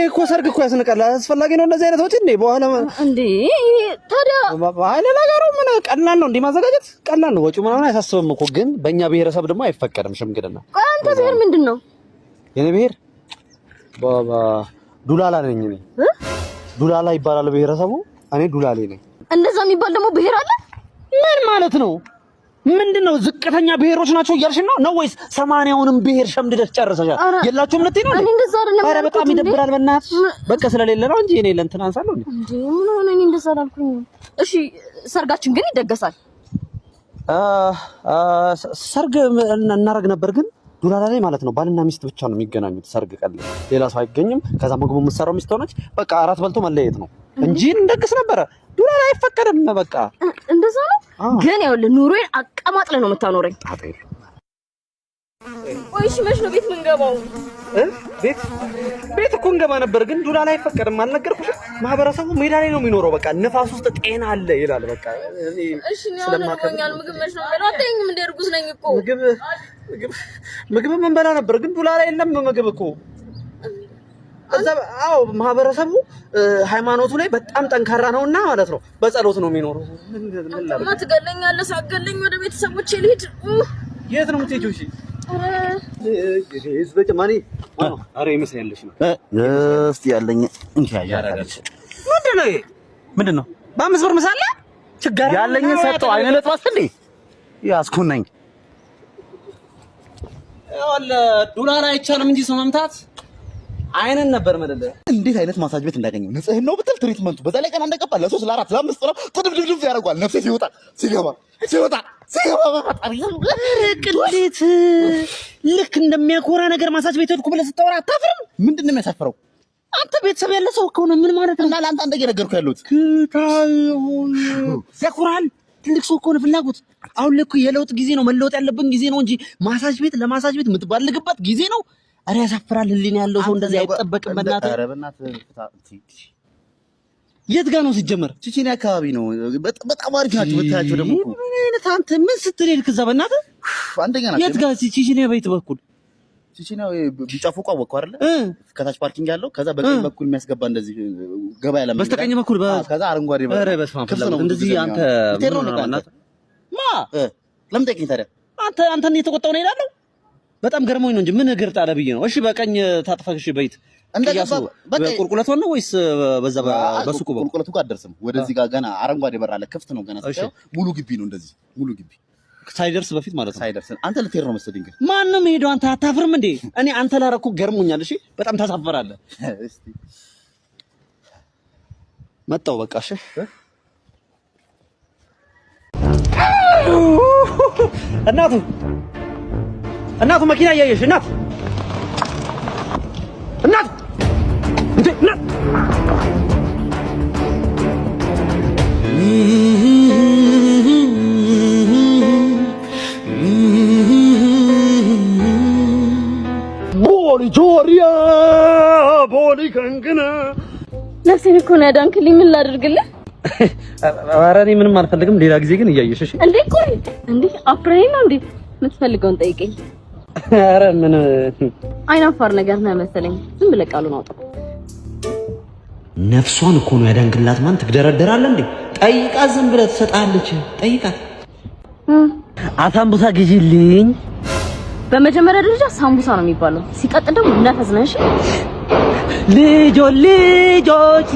እኮ ሰርግ እኮ ያስነቃል። አስፈላጊ ነው እንደዚህ አይነት ወጪ እንዴ? በኋላ እንዴ ታዲያ አይነ ነገሩ ምን ቀላል ነው እንዴ? ማዘጋጀት ቀላል ነው። ወጪው ምናምን አያሳስብም እኮ። ግን በእኛ ብሔረሰብ ደግሞ አይፈቀድም ሽምግልና። አንተ ብሔር ምንድነው? የኔ ብሔር ባባ ዱላላ ነኝ እኔ። ዱላላ ይባላል ብሔረሰቡ። እኔ ዱላሌ ነኝ። እንደዛ የሚባል ደግሞ ብሔር አለ? ምን ማለት ነው? ምንድነው? ዝቅተኛ ብሔሮች ናቸው እያልሽ ነው ወይስ 80ውንም ብሔር ሸምድደሽ ጨርሰሻል? የላችሁም ልትይ ነው? እኔ እንደዛ አይደለም። ኧረ በጣም ይደብራል። በእናትሽ በቃ ስለሌለ ነው እንጂ እኔ ለእንትን አንሳለሁ እንዴ? ምን ሆነ? እኔ እንደዛ አላልኩኝ። እሺ ሰርጋችን ግን ይደገሳል። ሰርግ እናደርግ ነበር ግን ዱላላ ላይ ማለት ነው ባልና ሚስት ብቻ ነው የሚገናኙት። ሰርግ ቀን ሌላ ሰው አይገኝም። ከዛ ምግቡ የምትሰራው ሚስት ሆነች። በቃ አራት በልቶ መለየት ነው እንጂ እንደግስ ነበረ። ዱላላ አይፈቀድም። በቃ እንደዛ ነው። ግን ያውልህ ኑሮዬን አቀማጥለ ነው የምታኖረኝ። ወይስ መች ነው ቤት ምንገባው? ቤት እኮ እንገባ ነበር ግን ዱላላ አይፈቀድም። አልነገርኩሽም? ማህበረሰቡ ሜዳ ላይ ነው የሚኖረው። በቃ ንፋስ ውስጥ ጤና አለ ይላል። በቃ እሺ ነው ስለማከኛል። ምግብ መች ነው በለው። አትይኝም እንደ እርጉዝ ነኝ እኮ። ምግብ ምን በላ ነበር ግን ዱላላ የለም። ምግብ እኮ እዛ አዎ፣ ማህበረሰቡ ሃይማኖቱ ላይ በጣም ጠንካራ ነውና ማለት ነው። በጸሎት ነው የሚኖረው። ምን ላድርግ? ትገለኛለህ። ሳትገለኝ ወደ ቤተሰቦቼ ልሂድ። የት ነው የምትሄጂው? እሺ ማኒ አሬ ይመስልልሽ ነው እስቲ ያለኝ እንካያያራለሽ። ምንድነው? በአምስት ብር ምሳሌ ችግር ያለኝ ሰጠው አይነለት ዋስልኝ ያስኩነኝ ወለ ዱላላ አይቻልም እንጂ ሰው መምታት አይነን ነበር መደለ። እንዴት አይነት ማሳጅ ቤት እንዳገኘው ንጽህናው ብትል ትሪትመንቱ በዛ ላይ ቀን እንደቀባ ለ3 ለ4 ለ5 ነው ትድብድብ ያደርጋል። ነፍሴ ሲወጣ ቅሌት ልክ እንደሚያኮራ ነገር ማሳጅ ቤት ሄድኩ ብለህ ስታወራ አታፍርም? ምንድን ነው የሚያሳፍረው? አንተ ቤተሰብ ያለ ሰው ከሆነ ምን ማለት ነው? እና ለአንተ አንተ ነገርኩህ ያለሁት ያኮራል። ትልቅ ሰው ከሆነ ፍላጎት አሁን ለኩ የለውጥ ጊዜ ነው፣ መለወጥ ያለብን ጊዜ ነው እንጂ ማሳጅ ቤት ለማሳጅ ቤት የምትባልግበት ጊዜ ነው። አረ ያሳፍራል። ህሊና ያለው ሰው እንደዚህ አይጠበቅም። በእናትህ የት ጋር ነው ሲጀመር? ቺቺኒ አካባቢ ነው። በጣም አሪፍ ናቸው ብታያቸው። ደግሞ ምን አይነት አንተ ምን ስትል ሄድክ እዛ? በእናትህ አንደኛ ናቸው። የት ጋር ቺቺኒ በይት በኩል ቺቺኒ ቢጫ ፎቅ አወቀው አይደለ? ከታች ፓርኪንግ ያለው ከዛ በቀኝ በኩል የሚያስገባ እንደዚህ ገበያ ለምን በስተቀኝ በኩል ከዛ አረንጓዴ በ አረ በስመ አብ እንደዚህ አንተ ማ ለምን ጠይቀኝ ታዲያ? አንተን እየተቆጣው ነው ይላል። በጣም ገርሞኝ ነው እንጂ ምን እግር ጣለ ብዬ ነው። እሺ በቀኝ ታጥፈሽ በይት እንደገባ በቁልቁለት ነው ወይስ በዛ በሱቁ በቁልቁለቱ ጋር አደርስም? ወደዚህ ጋር ገና አረንጓዴ በር አለ፣ ክፍት ነው ገና። ሙሉ ግቢ ነው እንደዚህ ሙሉ ግቢ ሳይደርስ በፊት ማለት ነው። ሳይደርስ አንተ ልትሄድ ነው መሰለኝ። ግን ማንም ሄዶ አንተ አታፍርም እንዴ? እኔ አንተ ላረኩ ገርሞኛል። እሺ በጣም ታሳፈራለህ። እስቲ መጣው በቃ። እሺ እናቱ መኪና እያየሽ እናት እንዴ እናት ቦሊ ጆሪያ ቦሊ ከንገና ነፍሴን እኮ ነው ያዳንክልኝ። ምን ላድርግልህ? ኧረ እኔ ምንም አልፈልግም። ሌላ ጊዜ ግን እያየሽ እሺ። እንዴ ቆይ እንዴ አፍራኝ ነው እንዴ? የምትፈልገውን ጠይቀኝ። ኧረ ምን አይናፋር ነገር ነው መሰለኝ። ዝም ብለህ ቃሉን አውጣ። ነፍሷን እኮ ነው ያዳንክላት። ማን ትግደረደራለህ እንዴ? ጠይቃት። ዝም ብለህ ትሰጣለች። ጠይቃት። አሳምቡሳ ግዢልኝ። በመጀመሪያ ደረጃ ሳምቡሳ ነው የሚባለው። ሲቀጥል ደግሞ ነፈስ ነው። እሺ ልጆች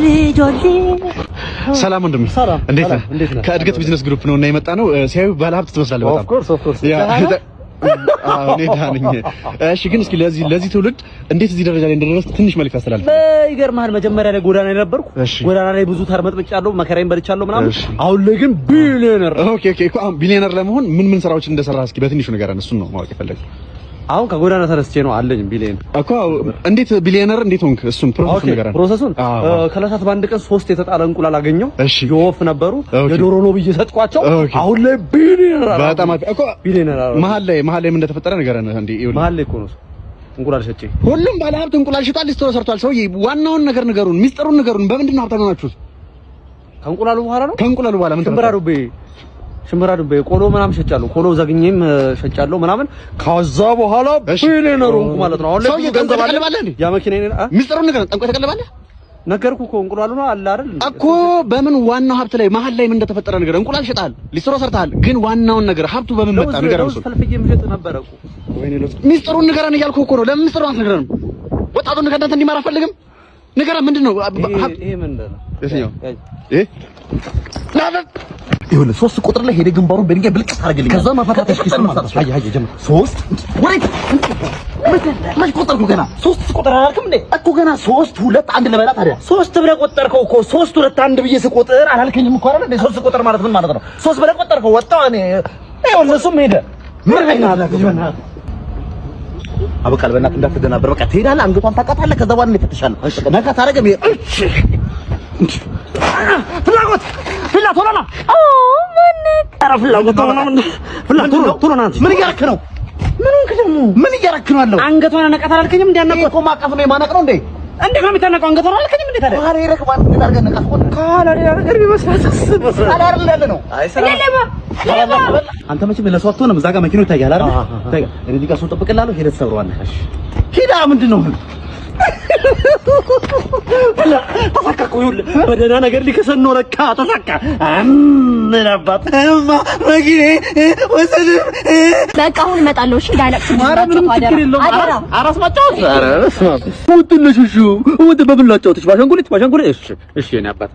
ሰላም ወንድሜ፣ እንዴት ነህ? ከእድገት ቢዝነስ ግሩፕ ነው እና የመጣ ነው። ሲያዩ ባለሀብት ትመስላለህ በጣም። ኦፍ ኮርስ እኔ ደህና ነኝ። እሺ ግን እስኪ ለዚህ ትውልድ እንዴት እዚህ ደረጃ ላይ እንደደረስክ ትንሽ መልዕክት አስተላልፍ። ይገርምሃል፣ መጀመሪያ ላይ ጎዳና ላይ ነበርኩ። ጎዳና ላይ ብዙ ተርመጥምጫለሁ፣ መከራዬን በልቻለሁ ምናምን። አሁን ላይ ግን ቢሊየነር። ኦኬ አሁን ቢሊየነር ለመሆን ምን ስራዎችን እንደሰራህ እስኪ በትንሹ ንገረን። እሱን ነው ማወቅ የፈለግኩት። አሁን ከጎዳና ተነስቼ ነው አለኝ ቢሊየን እኮ። እንዴት ቢሊየነር እንዴት ሆንክ? እሱን ፕሮሰሱን ንገረን። ፕሮሰሱን ከለታት በአንድ ቀን 3 የተጣለ እንቁላል አገኘው። የወፍ ነበሩ የዶሮ ነው ብዬ ሰጥኳቸው። አሁን ላይ ቢሊየነር በጣም እኮ ቢሊየነር። መሀል ላይ ምን እንደተፈጠረ ንገረን። እንዴ መሀል ላይ እኮ ነው እንቁላል ሸጬ። ሁሉም ባለሀብት እንቁላል ሽጧል፣ ሊስትሮ ሰርቷል። ሰውዬ ዋናውን ነገር ንገሩን፣ ሚስጥሩን ንገሩን። በምንድን ነው ሀብታም ሆናችሁት? ከእንቁላሉ በኋላ ነው። ከእንቁላሉ በኋላ ምን ተበራሩብ? ሽምብራ ዱቤ ቆሎ ምናምን ሸጫለሁ። ቆሎ ዘግኜም ሸጫለሁ ምናምን። ከዛ በኋላ ቢሊየነር ሆንኩ ማለት ነው። አሁን ላይ ገንዘብ አለ ያ መኪናዬ ሚስጥሩን ነገር ጠንቆይ ተቀለባለህ። ነገርኩ እኮ እንቁላሉ ነው አለ አይደል እኮ። በምን ዋናው ሀብት ላይ መሀል ላይ ምን እንደተፈጠረ ነገር እንቁላል ሸጣል፣ ሊስትሮ ሰርተሃል፣ ግን ዋናውን ነገር ሀብቱ በምን መጣ ነገር ነው። ፈልፍዬ ምሸጥ ነበር እኮ። ወይኔ ሚስጥሩን ንገረን እያልኩህ እኮ ነው። ለምን ሚስጥሩን አትነግረንም? ወጣቱን ከእናንተ እንዲማር አትፈልግም? ንገረን። ምንድን ነው ይሄ? ምንድን ነው የትኛው? ይኸውልህ 3 ቁጥር ላይ ሄደህ ግንባሩን በድንጋይ ብልቅስ አድርግልኝ። ከዛ ማፈታተሽ አይ ጀምር 3 ወሬት ማሽ ቆጠርኩ ገና 3 ቁጥር አላልክም እንዴ? እኮ ገና 3 2 1 ልበላ ታዲያ 3 ብለህ ቆጠርከው እኮ 3 2 1 ብዬ ስቆጥር አላልከኝም እኮ አይደል እንዴ? 3 ቁጥር ማለት ምን ማለት ነው? 3 ብለህ ቆጠርከው ወጣው። እኔ ይኸውልህ እሱም ሄደ ምን አይና አበቃል። በእናትህ እንዳትደናበር። በቃ ትሄዳለህ፣ አንገቷን ታውቃታለህ። ከዛ በኋላ እንፈትሻለሁ። ነካ ታረገም ፍላጎት ቶሎና ምን እያደረክ ነው? ምን እያደረክ ነው አለው። አንገቷን ነቀት አላልከኝም? እንዲያነቀው እኮ ማቀፍ ነው የማነቅ ነው እንዴ? እንዴት ነው የሚታነቀው? አንገቷን አላልከኝም እንዴ? ታዲያ ካለ ይረክ ማለት ምን አድርገህ ነቀት ሆነ? ካለ ነገር ቢመስላስ አይደል ያለ ነው። አንተ መቼም ለሰው አትሆንም። እዛ ጋር መኪናው ይታያል አይደል? ታዲያ እዚህ ጋር ሰው ጠብቅልሃለሁ። ሄደህ ትሰብረዋለህ። እሺ ሂዳ ምንድን ነው ተሳካኩ? ይኸውልህ በደህና ነገር ሊከሰን ነው ለካ። ተሳካ ምን አባትህማ መኪኔ ወሰድ። በቃ አሁን እመጣለሁ። እሺ ዳይላክስ አራስ ማጫወት። ኧረ በስመ አብ ውጥልሽሹ ውጥ በብላጫውትሽ ባሻንጉሊት ባሻንጉሊት። እሺ እሺ የእኔ አባት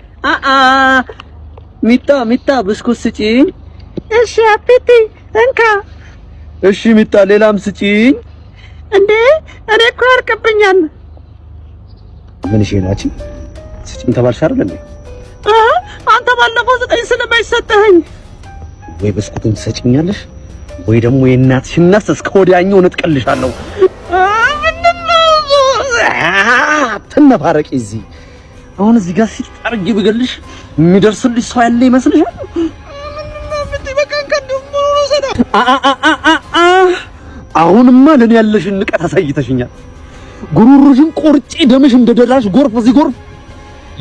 ሚጣ ብስኩት ስጪኝ። እሺ አፒቲ እንካ። እሺ ሚጣ ሌላም ስጪኝ። እንዴ እኔ እኮ ያርቅብኛል። ምን እሺ ናቺ ስጪኝ ተባልሽ አይደል እንዴ? አንተ ባለፈው 9 ስለማይሰጠኝ ወይ ብስኩቱን ትሰጪኛለሽ ወይ ደግሞ የእናትሽን ናስ እስከ ወዲያኛው ነጥቀልሻለሁ። ተነፋረቂ እዚህ አሁን እዚህ ጋር ሲጣርጊ ብገልሽ የሚደርስልሽ ሰው ያለ ይመስልሻል? አሁንማ ለኔ ያለሽን ንቀት አሳይተሽኛል። ጉሩሩሽን ቆርጬ ደምሽ እንደደራሽ ጎርፍ እዚህ ጎርፍ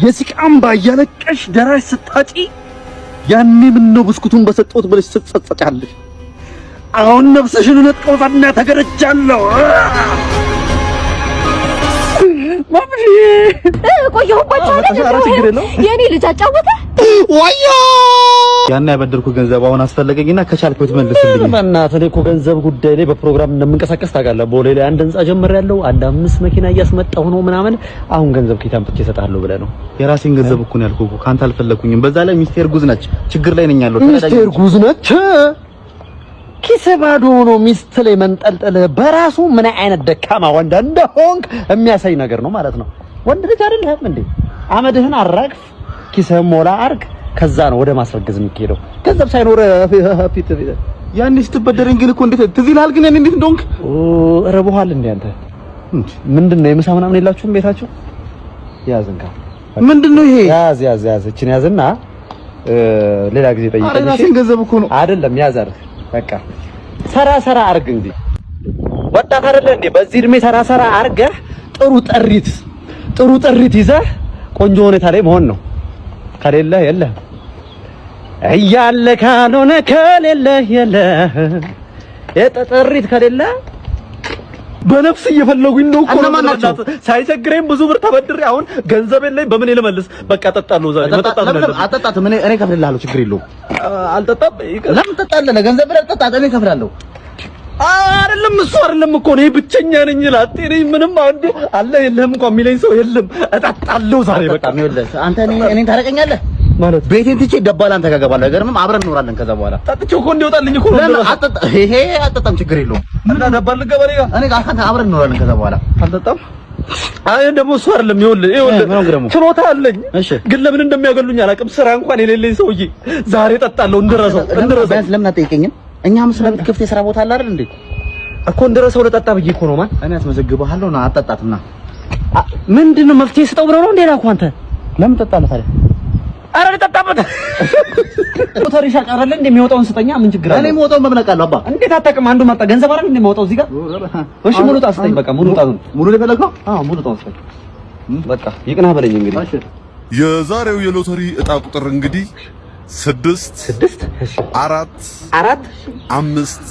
የሲቃም ባያለቀሽ ደራሽ ስታጪ ያኔ ምን ነው ብስኩቱን በሰጠሁት ብለሽ ስትጸጸጫለሽ። አሁን ነፍስሽን ነጥቀውታና ተገረጃለሁ። ማምሽ ቆየሁባቸው አይደል? የኔ ልጅ አጫወተ ወዮ ያን ያበደርኩ ገንዘብ አሁን አስፈለገኝና ከቻልኩ ትመልስልኝ። በእናትህ እኔ እኮ ገንዘብ ጉዳይ ላይ በፕሮግራም እንደምንቀሳቀስ ታውቃለህ። ቦሌ ላይ አንድ ህንጻ ጀምሬያለሁ። አንድ 5 መኪና እያስመጣሁ ነው ምናምን። አሁን ገንዘብ ከየት አምጥቼ እሰጥሃለሁ ብለህ ነው? የራሴን ገንዘብ እኮ ነው ያልኩህ እኮ ካንተ አልፈለኩኝም። በዛ ላይ ሚስቴር ጉዝ ነች፣ ችግር ላይ ነኝ ያለው። ሚስቴር ጉዝ ነች። ኪስ ባዶ ሆኖ ሚስት ላይ መንጠልጠል በራሱ ምን አይነት ደካማ ወንድ እንደሆንክ የሚያሳይ ነገር ነው ማለት ነው። ወንድ ልጅ አይደለህም እንዴ? አመድህን አራግፍ፣ ኪስህን ሞላ አርግ። ከዛ ነው ወደ ማስረገዝ የሚሄደው። ገንዘብ ሳይኖር ፊት ያኔ ስትበደረኝ ግን እኮ እንዴት ትዝ ይልሃል? ግን ያኔ እንዴት እንደሆንክ ረቦሃል እንዴ አንተ? ምንድነው የምሳ ምናምን የላችሁም ቤታችሁ? ያዝንካ ምንድነው ይሄ? ያዝ እቺን ያዝና ሌላ ጊዜ ጠይቀኝ። አረጋሽን ገንዘብ እኮ ነው አይደለም? ያዝ አርግ በቃ ሰራ አርግ እንዴ ወጣት አይደለ እንዴ? በዚህ እድሜ ሰራ አርገህ ጥሩ ጥሪት ይዘህ ቆንጆ ሁኔታ ላይ መሆን ነው። ከሌለ የለህ እያለ ካልሆነ ከሌለ የለህ የጠጠሪት ከሌለ በነፍስ እየፈለጉኝ ነው እኮ ነው። ሳይቸግረኝ ብዙ ብር ተበድሬ አሁን ገንዘብ የለኝ በምን ልመልስ? በቃ ጠጣለሁ። ዛሬ መጠጣት ነው። አጠጣት እኔ እከፍልልሃለሁ፣ ችግር የለውም። አልጠጣም። ለምን ጠጣለህ? ለገንዘብ ብለህ ጠጣት፣ እኔ እከፍላለሁ። አይደለም እሱ አይደለም እኮ እኔ ብቸኛ ነኝ። ላጤ ነኝ። ምንም አንዱ አለ የለህም እንኳን የሚለኝ ሰው የለም። እጠጣለሁ ዛሬ በቃ አንተ እኔን ታረቀኛለህ ማለት ቤቴን ትቼ ደባል አንተ ጋር እገባለሁ። አይገርምም? አብረን እንኖራለን። ከዛ በኋላ ጠጥቼው እኮ እንዲወጣልኝ እኮ ነው። ይሄ አጠጣም፣ ችግር የለውም። እና ደባል ልገባ እኔ ጋር አንተ አብረን እንኖራለን። ከዛ በኋላ አልጠጣም። አይ ደግሞ እሱ አይደለም። ይኸውልህ ችሎታ አለኝ፣ ግን ለምን እንደሚያገሉኝ አላውቅም። ስራ እንኳን የሌለኝ ሰውዬ ዛሬ እጠጣለሁ። እንድረሰው ቢያንስ ለምን አትጠይቀኝም? እኛ መስራት ክፍት የሥራ ቦታ አለ አይደል እንዴ? እኮ እንደረሰው ለጠጣ ብዬ እኮ ነው። ማን እኔ አስመዘግብሃለሁ ና አጠጣትና ምንድነው መፍትሄ ስጠው ብለው ነው እንዴ? ላኩ አንተ ለምን ጠጣለህ ታዲያ? አረ ልጠጣበት ሞተሪሻ ቀረለ እንዴ? የሚወጣውን ስጠኛ። ምን ችግር አለ? እኔ የምወጣውን መብለቃለሁ። አባ እንዴት አታውቅም? አንዱ ማጣ ገንዘብ አይደል እንዴ የሚወጣው እዚህ ጋር? እሺ ሙሉ ጣ ስጠኝ። በቃ ሙሉ ጣ ሙሉ ለፈለግነው። ሙሉ ጣ ስጠኝ። በቃ ይቅና በለኝ እንግዲህ። የዛሬው የሎተሪ እጣ ቁጥር እንግዲህ 6 4 5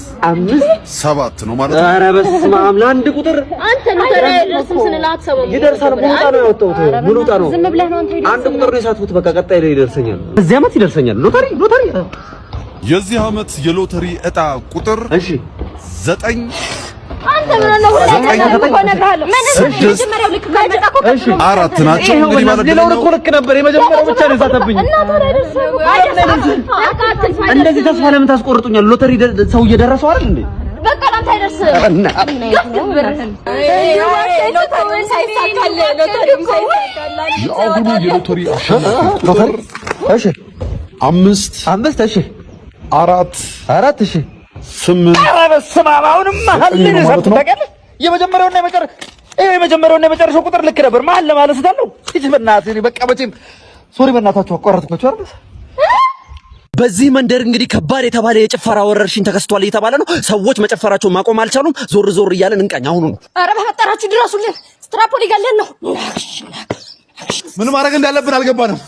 7 ነው ማለት ነው። ኧረ በስመ አብ ለአንድ ቁጥር አንተ ሎተሪ አይደርስም ስንላት ሰው ይደርሳል። ሙሉጣ ነው ያወጣሁት። ሙሉጣ ነው አንድ ቁጥር ነው የሳትኩት። በቃ ቀጣይ ላይ ይደርሰኛል። እዚህ ዓመት ይደርሰኛል። ሎተሪ የዚህ ዓመት የሎተሪ ዕጣ ቁጥር 9 አንተ ምን ነው አራት ናቸው። እንግዲህ ማለት ሌላው እኮ ልክ ነበር። የመጀመሪያው ብቻ ነው የሳተብኝ። እንደዚህ ተስፋ ለምን ታስቆርጡኛል? ሎተሪ ሰው እየደረሰው አይደል እንዴ? በቃ ላንተ አይደርስም። የአሁኑ የሎተሪ ቁጥር እሺ 5 እሺ 4 እሺ 8 ኧረ በስመ አብ አሁንም መሀል ላይ ነው ታውቃለህ። የመጀመሪያውና የመጨረሻው ቁጥር ልክ ነበር። መሀል ለማለት ስታለው እዚህ በእናትህ በቃ መቼም ሶሪ በእናታችሁ አቋረጥኳችሁ አይደል? በዚህ መንደር እንግዲህ ከባድ የተባለ የጭፈራ ወረርሽኝ ተከስቷል እየተባለ ነው። ሰዎች መጨፈራቸውን ማቆም አልቻሉም። ዞር እያለን እንቃኝ አሁኑ ነው። ኧረ በፈጠራችሁ ድረሱልን። ስትራፖሊ ጋለን ነው። ምን ማድረግ እንዳለብን አልገባንም።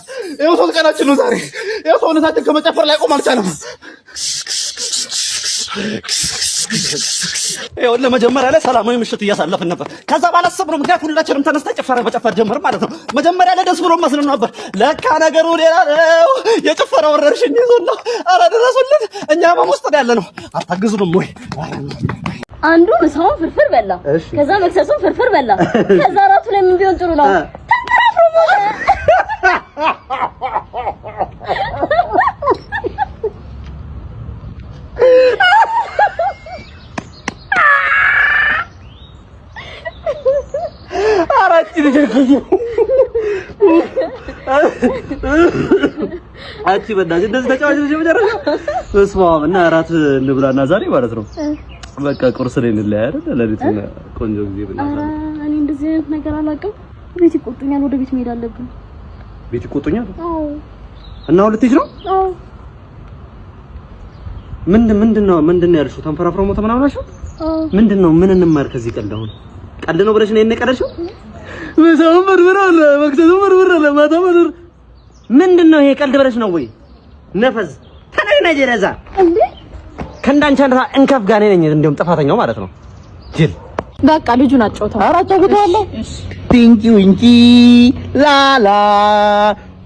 ይኸው 3 ቀናችን ነው ዛሬ። ይኸው ሰውነታችን ከመጨፈር ላይ ቆም አልቻለም። ይኸው ለመጀመሪያ ላይ ሰላማዊ ምሽት እያሳለፍን ነበር። ከዛ ባላሰብነው ምክንያት ሁላችንም ተነስተን ጭፈራ መጨፈር ጀመርን ማለት ነው። መጀመሪያ ላይ ደስ ብሎ መስለን ነበር። ለካ ነገሩ ሌላ ነው። የጭፈራ ወረርሽኝ ይዞና ኧረ ድረሱልን። እኛ በውስጥ ነው ያለነው። አታግዙንም ወይ? አንዱ ምሳውን ፍርፍር በላ፣ ከዛ መክሰሱን ፍርፍር በላ፣ ከዛ ራቱ ላይ ምን ቢሆን ጥሩ ነው? አንቺ በእናትሽ እንደዚህ ተጫዋቾች መጨረሻ በስመ አብ እና እራት እንብላና ዛሬ ማለት ነው በቃ ቁርስ ላይ እንለያይ አይደል? ለሊቱን ቆንጆ ጊዜ ብናታ። እኔ እንደዚህ አይነት ነገር አላውቅም። ቤት ይቆጡኛል። ወደ ቤት መሄድ አለብን። ቤት ይቆጡኛል? አዎ። እና ሁለትሽ ነው? አዎ። ምንድነው ያልሽው? ተንፈራፍሮ ሞተ ምናምን አልሽው? ምንድነው? ምን እንማር ከዚህ ቀልድ? አሁን ቀልድ ነው ብለሽ ነው የነቀደሽው? ምሳውን ፍርፍር አለ፣ መክሰሱን ፍርፍር አለ፣ ማታ ፍርፍር። ምንድነው ይሄ? ቀልድ ብለሽ ነው ወይ? ነፈዝ ተነግና ጀረዛ እንዴ! ከእንዳንቺ አንተ እንከፍ ጋር ነኝ። እንደውም ጥፋተኛው ማለት ነው ጅል። በቃ ልጁን አጫውተው። ኧረ አጫውተዋለሁ። ቲንኪው እንጂ ላላ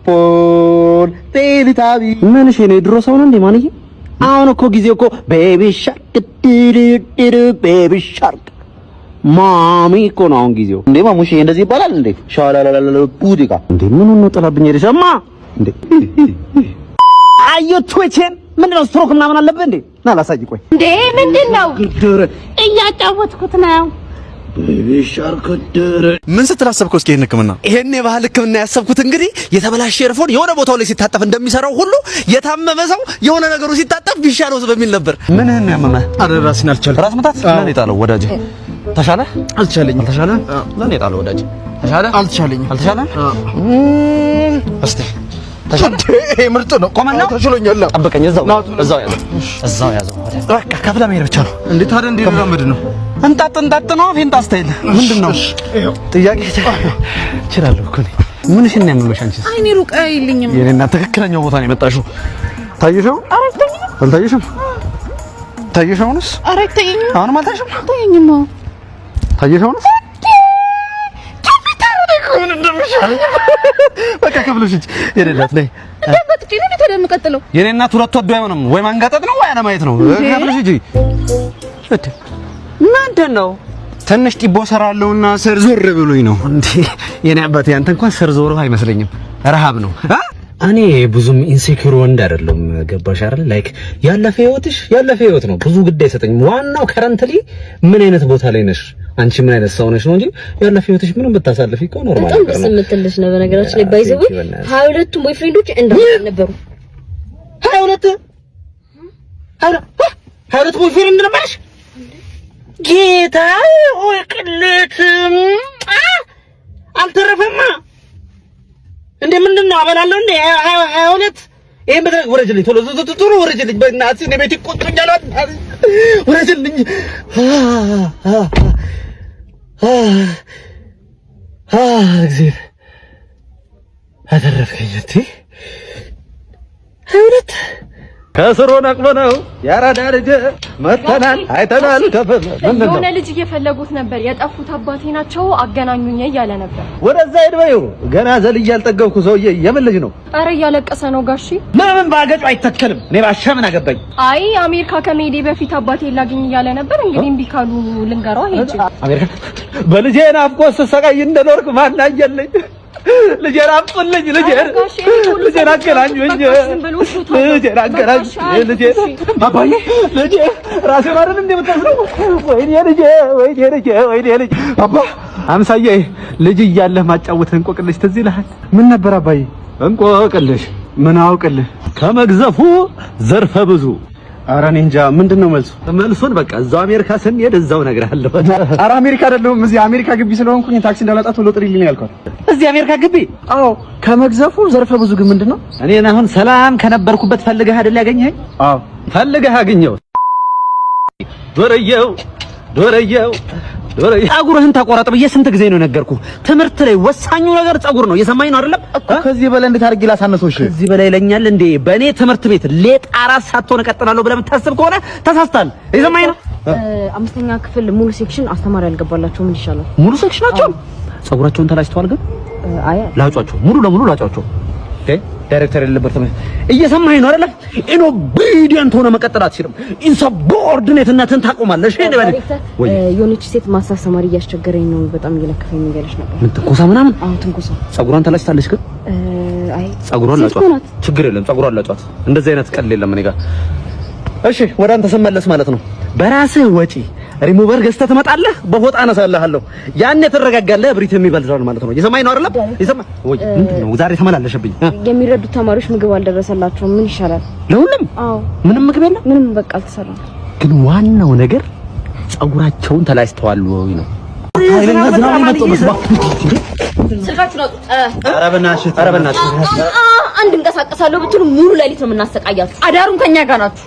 ፖል ቴሊታቢ ምን እሺ ነው ድሮ ሰው ነው እንዴ ማንዬ? አሁን እኮ ጊዜው እኮ ቤቢ ሻርክ ድድድድ ቤቢ ሻርክ ማሚ እኮ ነው አሁን ጊዜው። እንዴ ማሙሽ እንደዚህ ይባላል እንዴ? ሻላላላላ ቡዲካ እንዴ ምን ነው ጥላብኝ ሄደሽማ እንዴ? አዩ ትዊችን ምንድነው? ስትሮክ ምናምን አለብህ እንዴ? ና ላሳይ። ቆይ እንዴ ምንድነው? እያጫወትኩት ነው። ቤቢ ሻርክ ድር ምን ስትላሰብከው? እስኪ ይሄን ህክምና ይሄን የባህል ህክምና ያሰብኩት እንግዲህ የተበላሸ ኤርፎን የሆነ ቦታው ላይ ሲታጠፍ እንደሚሰራው ሁሉ የታመመ ሰው የሆነ ነገሩ ሲታጠፍ ቢሻለው በሚል ነበር። ምንህን ያመመህ? ራሴን አልቻልኩም። ራስ ምታት ለኔ ጣለው ወዳጄ። ተሻለ? አልቻለኝም። አልተሻለ? ለኔ ጣለው ወዳጄ። ተሻለ? አልቻለኝም። አልተሻለ? እስቲ ተሻለ? ይሄ ምርጥ ነው። ቆመና ተሽሎኛል። ጠብቀኝ። እዛው ያዘው። በቃ ከፍለ መሄድ ብቻ ነው። እንዴት ታዲያ እንዴ ልራመድ ነው? እንጣጥ ነው። ፌንታ ስታይል ምንድነው? ጥያቄ እችላለሁ እኮ እኔ። ምንሽ ነው ያመመሽ አንቺ? አይኔ ሩቅ አይልኝም። የኔና ትክክለኛው ቦታ ነው የመጣሽው። ታየሽው? አልታየሽም? ታየሽውንስ? ኧረ አይታየኝም። አሁንም አልታየሽም? አይታየኝም። ታየሽውንስ? በቃ ከብለሽ እንጂ የሌላት ላይ ደምቀጥጪ ነው ተደምቀጥለው። የኔ እናት ሁለት ወዶ አይሆንም ወይ ማንጋጠጥ ነው ወይ አለማየት ነው። ከብለሽ እንጂ ምንድን ነው? ትንሽ ጢቦ ሰራለውና ስር ዞር ብሎኝ ነው እንዴ? የኔ አባቴ አንተ እንኳን ስር ዞር አይመስለኝም። ረሃብ ነው። እኔ ብዙም ኢንሴኩር ወንድ አይደለም። ገባሽ አይደል? ላይክ ያለፈ ህይወት ነው። ብዙ ጉዳይ አይሰጠኝም። ዋናው ከረንትሊ ምን አይነት ቦታ ላይ ነሽ አንቺ፣ ምን አይነት ሰው ነሽ ነው እንጂ ያለፈ ህይወትሽ ምንም ብታሳልፊ እኮ ኖርማል ነው። በጣም ደስ የምትልሽ ነው። በነገራችን ላይ ባይዘው 22 ቦይፍሬንዶች ነበሩ። 22 ቦይፍሬንድ ነበርሽ? ጌታ ሆይ ቅሌት አልተረፈማ እንዴ! ምንድነው አበላለሁ እንዴ? 22 ይሄን በተለይ ወረጅልኝ፣ ቶሎ ወረጅልኝ። በእናትህ እኔ ቤት ይቆጡኛል። ወረጅልኝ። እግዚአብሔር አተረፍከኝ። እውነት ከስሮ ነቅሎ ነው ያራዳ ልጅ መተናል አይተናል። የሆነ ልጅ እየፈለጉት ነበር። የጠፉት አባቴ ናቸው አገናኙኝ እያለ ነበር። ወደዛ ሄድ በይው። ገና ዘልዬ ያልጠገብኩ ሰውዬ የምን ልጅ ነው? አረ እያለቀሰ ነው ጋሺ። ለምን ባገጩ አይተከልም? እኔ ባሻ ምን አገባኝ? አይ አሜሪካ ከመሄዴ በፊት አባቴ ላግኝ እያለ ነበር። እንግዲህ እምቢ ካሉ ልንገረው ሄጄ አሜሪካ በልጄ ናፍቆት ስሰቃይ እንደኖርኩ ማን አየልኝ? ልጄን አምጡልኝ። ልጄን አገናኙኝ። ልጄን አገናኙኝ። አባዬ ልጄ ራሴ ማረን እንደምታስረው ወይኔ ልጄ ወይኔ ልጄ ወይኔ ልጄ አባ አምሳዬ ልጅ እያለህ ማጫወትህ እንቆቅልሽ ትዝ ይልሃል? ምን ነበር አባዬ? እንቆቅልሽ ምን አውቅልህ ከመግዘፉ ዘርፈ ብዙ። ኧረ እኔ እንጃ ምንድነው መልሱ? መልሱን በቃ እዛው አሜሪካ ስንሄድ እዛው እነግርሃለሁ። ኧረ አሜሪካ አይደለሁም እዚህ አሜሪካ ግቢ ስለሆንኩኝ ታክሲ እንዳላጣ ቶሎ ጥሪልኝ ያልኳት። እዚህ አሜሪካ ግቢ? አዎ። ከመግዘፉ ዘርፈ ብዙ ግን ምንድነው? እኔን አሁን ሰላም ከነበርኩበት ፈልገህ አይደል ያገኘኸኝ? አዎ ፈልገህ አገኘው። ዶረየው ጸጉርህን ተቆረጥ ብዬ ስንት ጊዜ ነው ነገርኩህ? ትምህርት ላይ ወሳኙ ነገር ጸጉር ነው። የሰማኝ ነው አይደለም? ከዚህ በላይ እንዴት አድርጌ ላሳነሰው? እሺ ከዚህ በላይ ይለኛል እንዴ? በእኔ ትምህርት ቤት ሌጥ አራት ሳትሆን እቀጥላለሁ ብለህ የምታስብ ከሆነ ተሳስተሃል። የሰማኝ ነው። አምስተኛ ክፍል ሙሉ ሴክሽን አስተማሪ ያልገባላቸው ምን ይሻላል? ሙሉ ሴክሽናቸው ጸጉራቸውን ተላጭተዋል። ግን አይ ላጯቸው፣ ሙሉ ለሙሉ ላጯቸው። ዳይሬክተር የሌለበት እየሰማኸኝ ነው አይደለም? ኢንኦቢዲየንት ሆነ መቀጠል አትችልም። ኢንሰቦርዲኔትነትን ታቆማለህ። እሺ ወይ የሆነች ሴት ማሳሰማሪ እያስቸገረኝ ነው፣ በጣም እየለከፈኝ እያለች ነበር። ምን ትንኮሳ ምናምን? አዎ ትንኮሳ። ጸጉሯን ተላጭታለች። ግን አይ ጸጉሯን ላጯት፣ ችግር የለም ጸጉሯን ላጯት። እንደዚህ አይነት ቀል የለም እኔ ጋር። እሺ ወደ አንተ ስመለስ ማለት ነው በራስህ ወጪ ሪሙቨር ገዝተህ ትመጣለህ። በፎጣ አነሳልሃለሁ። ያኔ ትረጋጋለህ። ብሪት የሚበልዛል ማለት ነው። የሰማኝ ነው አይደለም? የሰማኝ ወይ ምንድነው ዛሬ ተመላለሸብኝ። የሚረዱት ተማሪዎች ምግብ አልደረሰላቸውም። ምን ይሻላል? ለሁሉም? አዎ። ምንም ምግብ የለም? ምንም በቃ አልተሰራም። ግን ዋናው ነገር ጸጉራቸውን ተላጭተዋል ወይ ነው። ስልካችሁ ነው። ኧረ በእናትሽ አንድ እንቀሳቀሳለሁ ብትሉ ሙሉ ሌሊት ነው የምናሰቃያችሁ። አዳሩን ከኛ ጋር ናችሁ።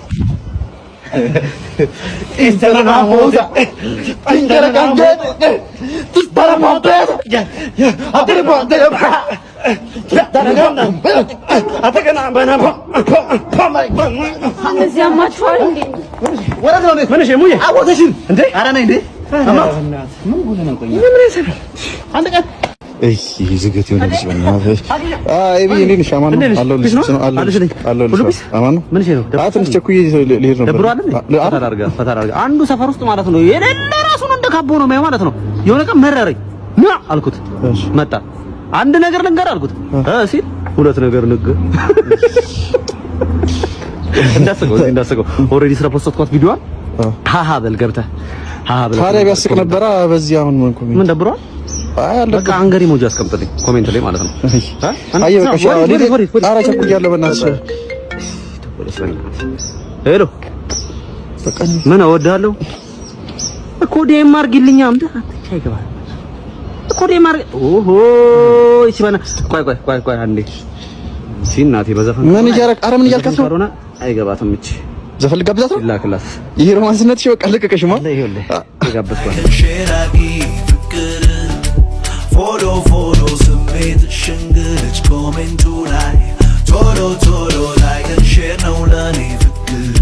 ዝገት ይሆናል። በእናትህ አይ ቢ እንዴ ነሽ? አማን ነው አለሁልሽ ነው አለሁልሽ። አማን ነው ምን ነው? ትንሽ ቸኩዬ ልሄድ ነበር። ፈታራርጋ አንዱ ሰፈር ውስጥ ማለት ነው የሌለ ራሱን እንደ ካቦ ነው ማለት ነው። የሆነ ቀን መረረኝ ና አልኩት። መጣ አንድ ነገር ልንገር አልኩት ሲል ሁለት ነገር ነገር እንዳስገው ኦሬዲ ስለፖስትኳት ቪዲዮዋን ሃሃ በል ገብተህ ሃሃ በል ታዲያ ቢያስቅ ነበረ። በዚህ አሁን ምን ደብሯል? በቃ አንገሪ ሞጂ አስቀምጥልኝ ኮሜንት ላይ ማለት ነው። አይ በቃ ሻው አራ ቸኩያለሁ። በእናትሽ ሄሎ በቃ ምን እወድሃለሁ እኮ ዴም አድርጊልኝ። አምጣ አይገባ እኮ ዴም አድርጊ። ኦሆ እሺ ባና ቆይ አንዴ እሺ እናቴ በዘፈን ምን ይያረቅ? አረ ምን እያልካት ነው? አይገባትም እቺ ዘፈን ልጋብዛት ነው ላክላስ። ይሄ ሮማንስነትሽ በቃ ለቀቀሽማ። ይኸውልህ ይጋብዝኳል። ፎሎ ስሜት ሽንግልጭ ኮሜንቱ ላይ ቶሎ ላይ ሼር ነው ለኔ ፍቅር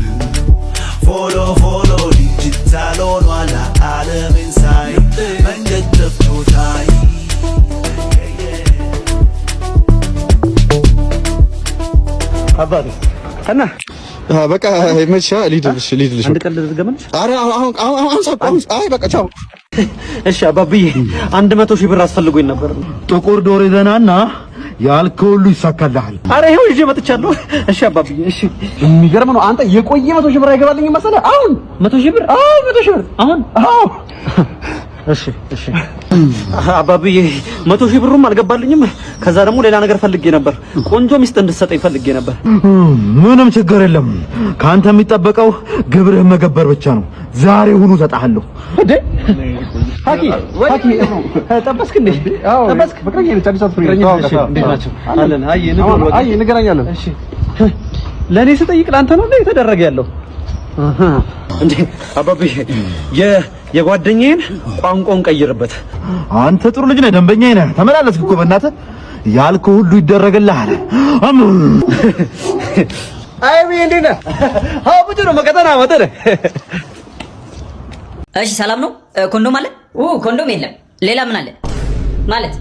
ፎሎ ዲጂታል ሆኗል ዓለምን ሳይ መንገድ ጠፍቶታይ አባቴ እና በቃ መቻ ሊድልሽ አንድ ቀን ልትገመንሽ። አረ አሁን ሳቆም አይ በቃ ቻው። እሺ አባብዬ 100 ሺህ ብር አስፈልጎኝ ነበር። ጥቁር ዶሮ ይዘናና ያልከው ሁሉ ይሳካልሃል። አረ ይሄው ይዤ መጥቻለሁ። እሺ አባብዬ እሺ። የሚገርም ነው። አንተ የቆየ 100 ሺህ ብር አይገባልኝም መሰለህ? አሁን 100 ሺህ ብር? አዎ 100 ሺህ ብር አሁን? አዎ። እሺ አባብዬ 100 ሺህ ብሩም አልገባልኝም። ከዛ ደግሞ ሌላ ነገር ፈልጌ ነበር። ቆንጆ ሚስት እንድትሰጠኝ ፈልጌ ነበር። ምንም ችግር የለም። ካንተ የሚጠበቀው ግብርህን መገበር ብቻ ነው። ዛሬ ሁሉ እሰጥሃለሁ። እንዴ ሀኪ ጠበስክ እንዴ? አዎ ጠበስክ። ፍቅረኛ ልታዲስ ፍቅረኛ እንዴት ናቸው? አለን አይ እንገናኛለን። እሺ ለኔ ስጠይቅ ላንተ ነው እንዴ የተደረገ ያለው? እንዴ አባብዬ የጓደኛዬን ቋንቋውን ቀይርበት። አንተ ጥሩ ልጅ ነህ፣ ደንበኛዬ ነህ። ተመላለስክ እኮ በእናትህ ያልኩ ሁሉ ይደረግልሃል። አይ እንዴና ሀብቱ ነው መቀጠና ወተረ እሺ ሰላም ነው። ኮንዶም አለ? ኮንዶም የለም። ሌላ ምን አለ? ማለት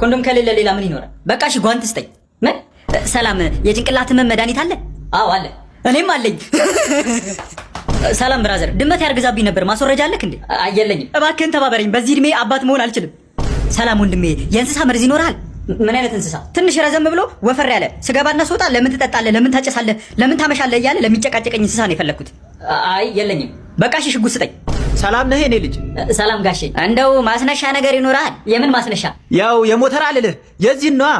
ኮንዶም ከሌለ ሌላ ምን ይኖራል? በቃ እሺ ጓንት ስጠኝ። ምን? ሰላም የጭንቅላት ህመም መድኃኒት አለ? አዎ አለ። እኔም አለኝ። ሰላም ብራዘር፣ ድመት ያርግዛብኝ ነበር። ማስወረጃ አለክ እንዴ? የለኝም። እባክህን ተባበረኝ። በዚህ እድሜ አባት መሆን አልችልም። ሰላም ወንድሜ፣ የእንስሳ መርዝ ይኖርሃል? ምን አይነት እንስሳ? ትንሽ ረዘም ብሎ ወፈር ያለ ስገባና ስወጣ ለምን ትጠጣለህ፣ ለምን ታጨሳለህ፣ ለምን ታመሻለህ እያለ ለሚጨቃጨቀኝ እንስሳ ነው የፈለኩት። አይ የለኝም። በቃ እሺ ሽጉጥ ስጠኝ። ሰላም ነህ የኔ ልጅ? ሰላም ጋሼ። እንደው ማስነሻ ነገር ይኖርሃል? የምን ማስነሻ? ያው የሞተር አልልህ የዚህ ነው።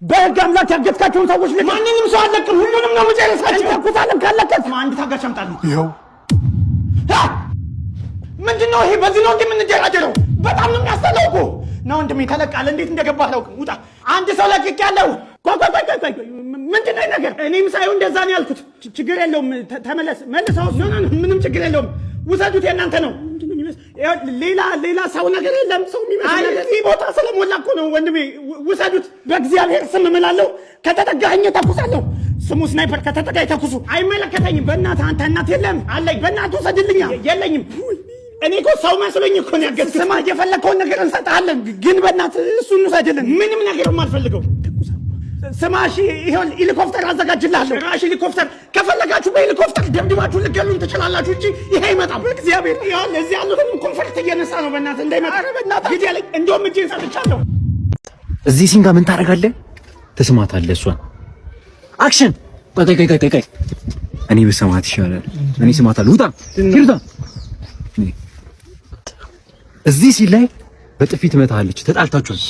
በህግ አምላክ ያገትካቸውን ሰዎች ማንንም ሰው አለቅም፣ ሁሉንም ነው መጨረሳቸው። ተኩሳለም ካለከት አንድ ታጋሽ አምጣልኝ። ይኸው ምንድነው ይሄ? በዚህ ነው እንደምንጀራጀረው? በጣም ነው የሚያስጠላው እኮ ነው። ወንድሜ ተለቃለ። እንዴት እንደገባህ አላውቅም። ውጣ። አንድ ሰው ለቅቅ ያለው ቆይ ምንድነው ነገር? እኔም ሳይሆን እንደዛ ነው ያልኩት። ችግር የለውም ተመለስ። መልሰው ምንም ችግር የለውም። ውሰዱት፣ የእናንተ ነው። ሌላ ሰው ነገር የለም። ሰው የሚመስል እዚህ ቦታ ስለሞላ እኮ ነው ወንድሜ። ውሰዱት፣ በእግዚአብሔር ስም እምላለሁ። ከተጠጋኸኝ ተኩሳለሁ። ስሙ ስናይፐር። ከተጠጋኝ ተኩሱ። አይመለከተኝም። በእናትህ አንተ እናት የለም አለኝ። በእናትህ ውሰድልኛ። የለኝም። እኔ እኮ ሰው መስሎኝ እኮ ነው ያገዝኩት። ስማ፣ የፈለከውን ነገር እንሰጥሃለን፣ ግን በእናትህ እሱን ውሰድልን። ምንም ነገር የማልፈልገው ስማ። እሺ ይሄን ሄሊኮፕተር አዘጋጅልሃለሁ። ራሽ ሄሊኮፕተር ከፈለጋችሁ በሄሊኮፕተር ደብድባችሁ ልገሉን ትችላላችሁ እንጂ ይሄ አይመጣም። በእግዚአብሔር ይሄን እዚህ ያሉትን ኮንፈርት እየነሳ ነው። በእናትህ እንዳይመጣ። ኧረ በእናትህ ግድ ያለኝ እንደውም እጄን ሰጥቻለሁ። እዚህ ሲንጋ ምን ታደርጋለህ? ትስማታለህ እሷን። አክሽን። ቆይ እኔ ብሰማት ይሻላል። እኔ ስማታለሁ። ውጣ ይሩጣ። እዚህ ሲል ላይ በጥፊ ትመታለች። ተጣልታችኋል።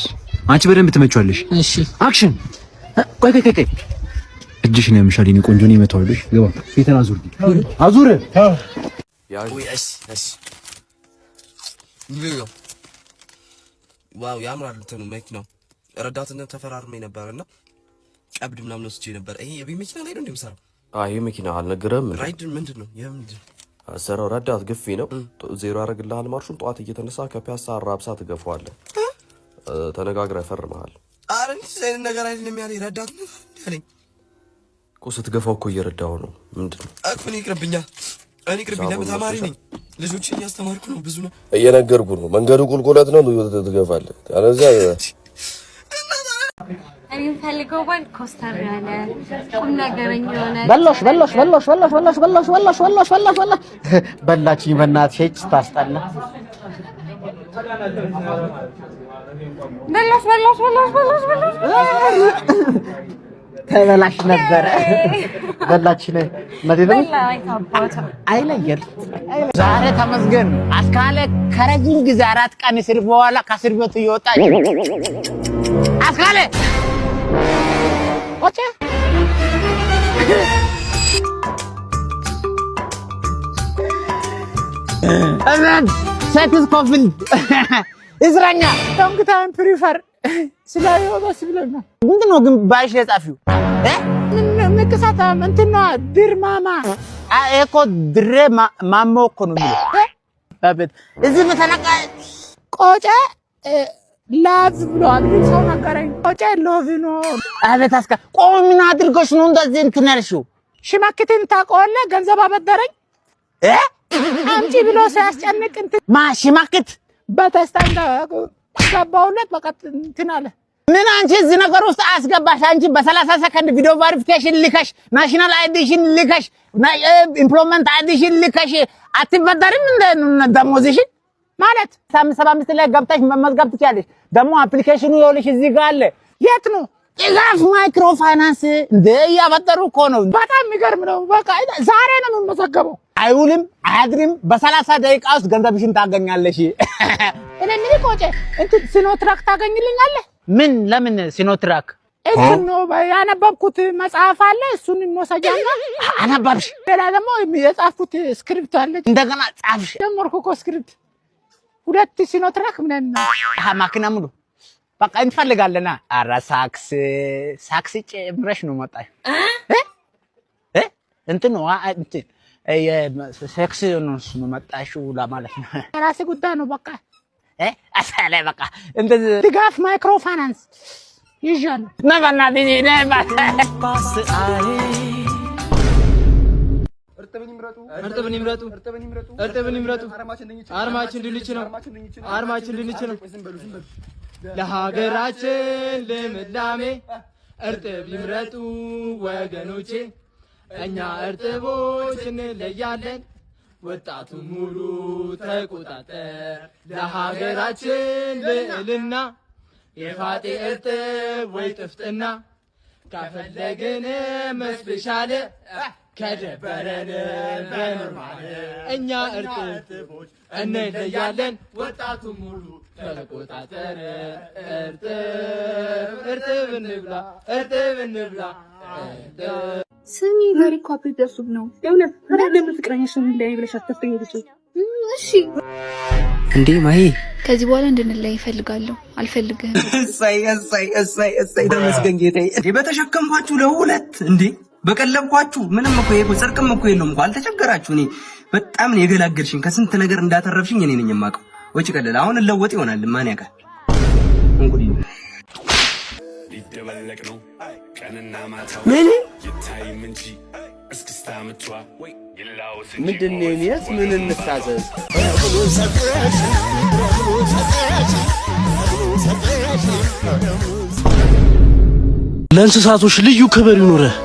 አንቺ በደንብ ትመቻለሽ። እሺ አክሽን። ቆይ እጅሽን ያምሻል። እኔ ቆንጆ ነኝ። መተዋለሽ። ገባ። ፊትን አዙር። ዋው ያምራል። እንትኑ መኪናው ረዳትነት ተፈራርሜ ነበርና ቀብድ ምናምን ወስጄ ነበር። ይሄ የቤት መኪና ላይ ነው እንደምሰራው። ይሄ መኪና አልነገረም። ራይድ ምንድን ነው? የምንድን አሰራው? ረዳት ግፊ ነው። ዜሮ ያደርግልሃል። ማርሹን ጠዋት እየተነሳ ከፒያሳ አራብሳ ትገፋዋለህ። ተነጋግረህ ፈርመሃል። አረ እንደዚህ አይነት ነገር አይደለም ያለኝ። ረዳት ነው ያለኝ እኮ። ስትገፋው እኮ እየረዳው ነው። ምንድን ነው እኔ ይቅርብኛ። ለምን ተማሪ ነኝ። ልጆችን እያስተማርኩ ነው። ብዙ ነው እየነገርኩ ነው። መንገዱ ቁልቁለት ነው። ትገፋለህ። አለዚያ እኔ ፈልገው ባል ኮስተር ያለ ቁም ነገረኛ የሆነ በላሽ በላችኝ። በእናትሽ ሄጭ ታስጠላ። ተበላሽ ነበረ። በላች ነው አይለየል። ዛሬ ተመስገን አስካለ ከረጅም ጊዜ 4 ቀን እስር በኋላ ከእስር ቤቱ ይወጣል። አስካለ ኦቼ አማን ሰክስ ኮፍል እስራኛ ዶንክታን ፕሪፈር ስላየው ደስ ብለና ምንድነው ግን ባይሽ የጻፊው ምን ንቅሳታ እንትና ድርማማ እኮ ድሬ ማሞ እኮ ነው የሚለው አቤት እዚህ መተናቀ ቆጨ ላቭ ብሎ አንዱ ሰው ነገረኝ። ቆጨ ሎቭ ነው አቤት አስካ ቆይ ምን አድርጎሽ ነው እንደዚህ እንትን ያልሽው? ሽማክትን ታውቀዋለህ? ገንዘብ አበደረኝ አምጪ ብሎ ሲያስጨንቅ እንትን ሽማክት በተስታንዳ ገባውለት በቃ እንትን አለ። ምን አንቺ እዚህ ነገር ውስጥ አስገባሽ? አንቺ በ30 ሰከንድ ቪዲዮ ቬሪፊኬሽን ልከሽ ናሽናል አይዲሽን ልከሽ ኢምፕሎይመንት አይዲሽን ልከሽ አትበደርም እንደ ደሞዝሽን ማለት 75 ላይ ገብተሽ መመዝገብ ትችያለሽ። ደግሞ አፕሊኬሽኑ ይኸውልሽ እዚህ ጋር አለ። የት ነው? ኢዛፍ ማይክሮ ፋይናንስ እንደ ያበደሩ እኮ ነው። በጣም የሚገርም ነው። በቃ ዛሬ ነው የምመዘገበው። አይውልም አያድርም። በ30 ደቂቃ ውስጥ ገንዘብሽን ታገኛለሽ። እኔ ምን ቆጨ እንትን ሲኖትራክ ታገኝልኛለህ? ምን ለምን ሲኖትራክ? እንትን ነው ያነበብኩት መጽሐፍ አለ። እሱን እንወሰጃና አነበብሽ። ሌላ ደግሞ የጻፍኩት ስክሪፕት አለ። እንደገና ጻፍሽ። ደሞርኩ እኮ ስክሪፕት 2 ሲኖትራክ ምን ማኪና ሙሉ በቃ እንፈልጋለና። ኧረ ሳክስ ጨምረሽ ነው መጣሽ እንትን ነው እንትን ሴክስ ነው መጣሽው ለማለት ነው። ራሴ ጉዳይ ነው በቃ አሳለ በቃ እንደዚህ ድጋፍ ማይክሮ ፋይናንስ ይዣለሁ ነባናት እርጥብን ይምረጡ አርማችን ድንች ነው ለሀገራችን ልምላሜ እርጥብ ይምረጡ ወገኖቼ እኛ እርጥቦች እንለያለን ወጣቱ ሙሉ ተቆጣጠር ለሀገራችን ልዕልና የፋጤ እርጥብ ወይ ጥፍጥና ካፈለግን መስብሻለ ከደበረን በኖርማል እኛ እርጥቦች እንለያለን ወጣቱ ሙሉ ተቆጣጠር እርጥብ እንብላ ስሚ ዛሬ እኮ አፕዴት ደርሶብ ነው የእውነት ለምን ፍቅረኛሽ እንደላይ ብለሽ አትፍቅኝ ልጅ እሺ እንዴ ማሂ ከዚህ በኋላ እንድንለይ እፈልጋለሁ አልፈልግህም እሰይ ተመስገን ጌታዬ እንዴ በተሸከምኳችሁ ለሁለት እንዴ በቀለብኳችሁ ምንም እኮ ይሄ ጽድቅም እኮ የለውም እኮ አልተቸገራችሁ እኔ በጣም ነው የገላገልሽኝ ከስንት ነገር እንዳተረፍሽኝ እኔ ነኝ የማውቀው ወጪ ቀለለ አሁን ለወጥ ይሆናል ማን ያውቃል እንግዲህ ሊደበለቅ ነው ቀንና ማታ ምን ይታይ ምንጂ እስክስታ ምቷ ይላውስ ምንድን ነው የሚያስ ምን እንታዘዝ ለእንስሳቶች ልዩ ክብር ይኑርህ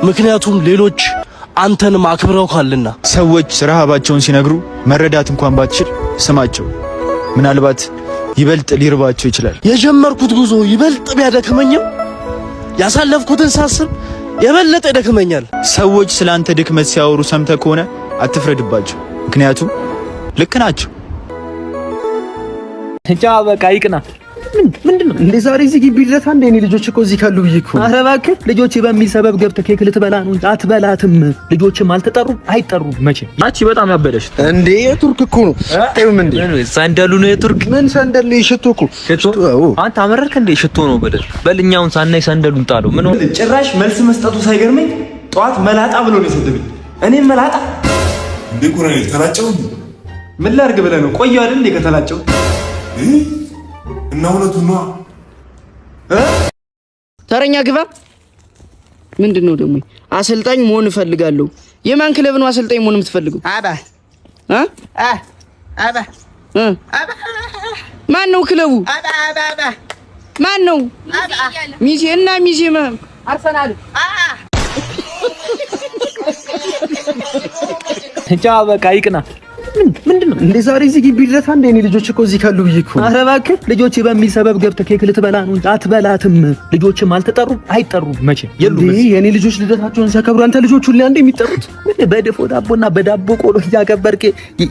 ምክንያቱም ሌሎች አንተን ማክብረውካልና ሰዎች ረሃባቸውን ሲነግሩ መረዳት እንኳን ባትችል ስማቸው ምናልባት ይበልጥ ሊርባቸው ይችላል የጀመርኩት ጉዞ ይበልጥ ቢያደክመኝም ያሳለፍኩትን ሳስብ የበለጠ ይደክመኛል ሰዎች ስላንተ ድክመት ሲያወሩ ሰምተህ ከሆነ አትፍረድባቸው ምክንያቱም ልክ ናቸው ቻ በቃ ይቅና ምንድነው እንዴ ዛሬ እዚህ ግቢ ድረስ አንዴ እኔ ልጆች እኮ እዚህ ካሉ ብዬ እኮ ኧረ እባክህ ልጆች በሚል ሰበብ ገብተህ ኬክ ልትበላ ነው አትበላትም ልጆችም አልተጠሩም አይጠሩም መቼ ናቺ በጣም ያበደሽ እንዴ የቱርክ እኮ ነው አይውም እንዴ ሳንደሉ ነው የቱርክ ምን ሳንደል ነው ሽቶ እኮ ሽቶ አንተ አመረርክ እንዴ ሽቶ ነው በልኛውን ሳናይ ሳንደሉን ጣለው ምን ጭራሽ መልስ መስጠቱ ሳይገርመኝ ጧት መላጣ ብሎ ነው የሰደበኝ እኔም መላጣ እንዴ ኩራይ ተላጨው ምን ላድርግ ብለህ ነው ቆየው አይደል እንዴ ከተላጨው እና እውነቱን ነው ተረኛ ግባ ምንድነው ደግሞ አሰልጣኝ መሆን እፈልጋለሁ የማን ክለብ ነው አሰልጣኝ መሆን የምትፈልገው አባ ማን ነው ክለቡ አባ ማን ነው ሚዜ እና ሚዜ አርሰናል ቻው በቃ ይቅና ምንድነው እንዴ ዛሬ እዚህ ግቢ ድረስ አንዴ እኔ ልጆች እኮ እዚህ ካሉ ብዬ እኮ ኧረ እባክህ ልጆች በሚል ሰበብ ገብተህ ኬክ ልትበላ ነው አትበላትም ልጆችም አልተጠሩም አይጠሩም መቼ የሉም የኔ ልጆች ልደታቸውን ሲያከብሩ አንተ ልጆች ሁሉ አንዴ የሚጠሩት በድፎ ዳቦና በዳቦ ቆሎ እያከበርክ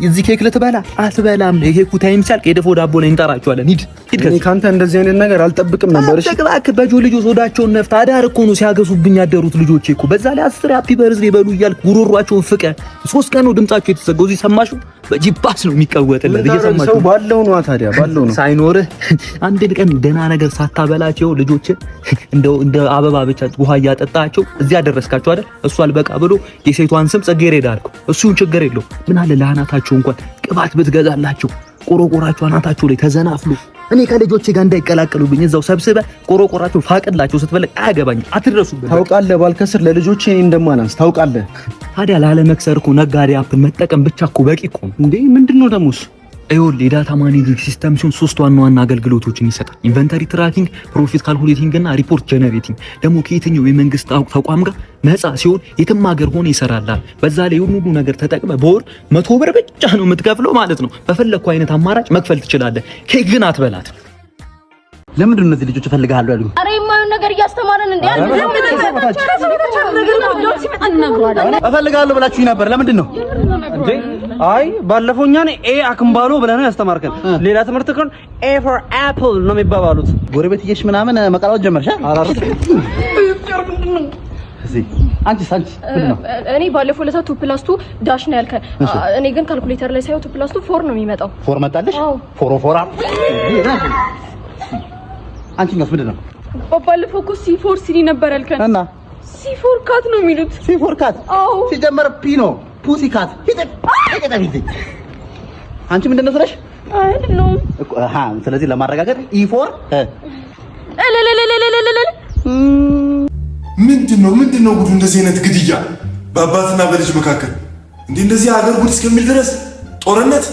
እዚህ ኬክ ልትበላ አትበላም የኬኩ ታይም ሲያልቅ የድፎ ዳቦ ላይ እንጠራቸዋለን ሂድ እኔ ካንተ እንደዚህ አይነት ነገር አልጠብቅም ነበር እሺ ተቅባክ በጆ ልጆች ሆዳቸውን ነፍታ አዳር እኮ ነው ሲያገሱብኝ ያደሩት ልጆች እኮ በዛ ላይ 10 ሃፒ በርዝዴ በሉ እያልክ ጉሮሯቸውን ፍቀ 3 ቀን ነው ድምጻቸው የተዘጋው እዚህ ሰማሹ በጂፓስ ነው የሚቀወጥልህ እየሰማችሁ ሰው ባለው ነው ታዲያ ባለው ነው ሳይኖርህ አንድ ቀን ደህና ነገር ሳታበላቸው ልጆች እንደ አበባ ብቻ ውሃ ያጠጣቸው እዚህ ያደረስካቸው አይደል እሱ አልበቃ ብሎ የሴቷን ስም ጽጌረዳ አልኩ እሱን ችግር የለው ምን አለ ለአናታቸው እንኳን ቅባት ብትገዛላቸው ቆሮቆራቸው አናታቸው ላይ ተዘናፍሉ እኔ ከልጆቼ ጋር እንዳይቀላቀሉብኝ እዛው ሰብስበ ቆሮቆራቸው ፋቅላቸው ስትፈልግ አያገባኝ አትድረሱብኝ ታውቃለህ ባልከስር ለልጆቼ እኔ እንደማናንስ ታውቃለህ ታዲያ ላለመክሰር እኮ ነጋዴ አፕን መጠቀም ብቻ እኮ በቂ እኮ እንዴ ምንድነው ደሞስ አይወል የዳታ ማኔጂንግ ሲስተም ሲሆን 3 ዋና አገልግሎቶችን ይሰጣል ኢንቨንተሪ ትራኪንግ ፕሮፊት ካልኩሌቲንግ እና ሪፖርት ጀነሬቲንግ ደግሞ ከየትኛው የመንግስት ተቋም ጋር ነፃ ሲሆን የትም ሀገር ሆነ ይሰራላል በዛ ላይ ሁሉ ነገር ተጠቅመ በወር 100 ብር ብቻ ነው የምትከፍለው ማለት ነው በፈለኩ አይነት አማራጭ መክፈል ትችላለህ ኬክ ግን አትበላት ለምንድን ነው እነዚህ ልጆች ፈልጋለሁ ያሉኝ አረ የማይሆን ነገር እያስተማረን እንዴ እፈልጋለሁ ብላችሁኝ ነበር ለምንድን ነው እንዴ አይ ባለፈውኛ ነው ኤ አክምባሎ ብለህ ነው ያስተማርከን ሌላ ትምህርት ከሆነ ኤ ፎር አፕል ነው የሚባባሉት ጎረቤትዬሽ ምናምን መቀላወጥ ጀመርሽ አራራ እዚህ አንቺ ምንድን ነው እኔ ባለፈው ለታ 2+2 ዳሽ ነው ያልከን እኔ ግን ካልኩሌተር ላይ ሳይው 2+2 4 ነው የሚመጣው 4 መጣልሽ ፎራ አንቺስ ምንድን ነው ባለፈው እኮ C4 ሲዲ ነበር ያልከን እና C4 ካት ነው የሚሉት C4 ካት አዎ ሲጀመር ፒ ነው ፑሲ ካት ሂደት አንቺ ምንድን ነው ስለሽ አይደለም እኮ ስለዚህ ለማረጋገጥ ኢፎር ምንድነው ጉዱ? እንደዚህ አይነት ግድያ በአባትና በልጅ መካከል እንዴ! እንደዚህ ሀገር ጉድ እስከሚል ድረስ ጦርነት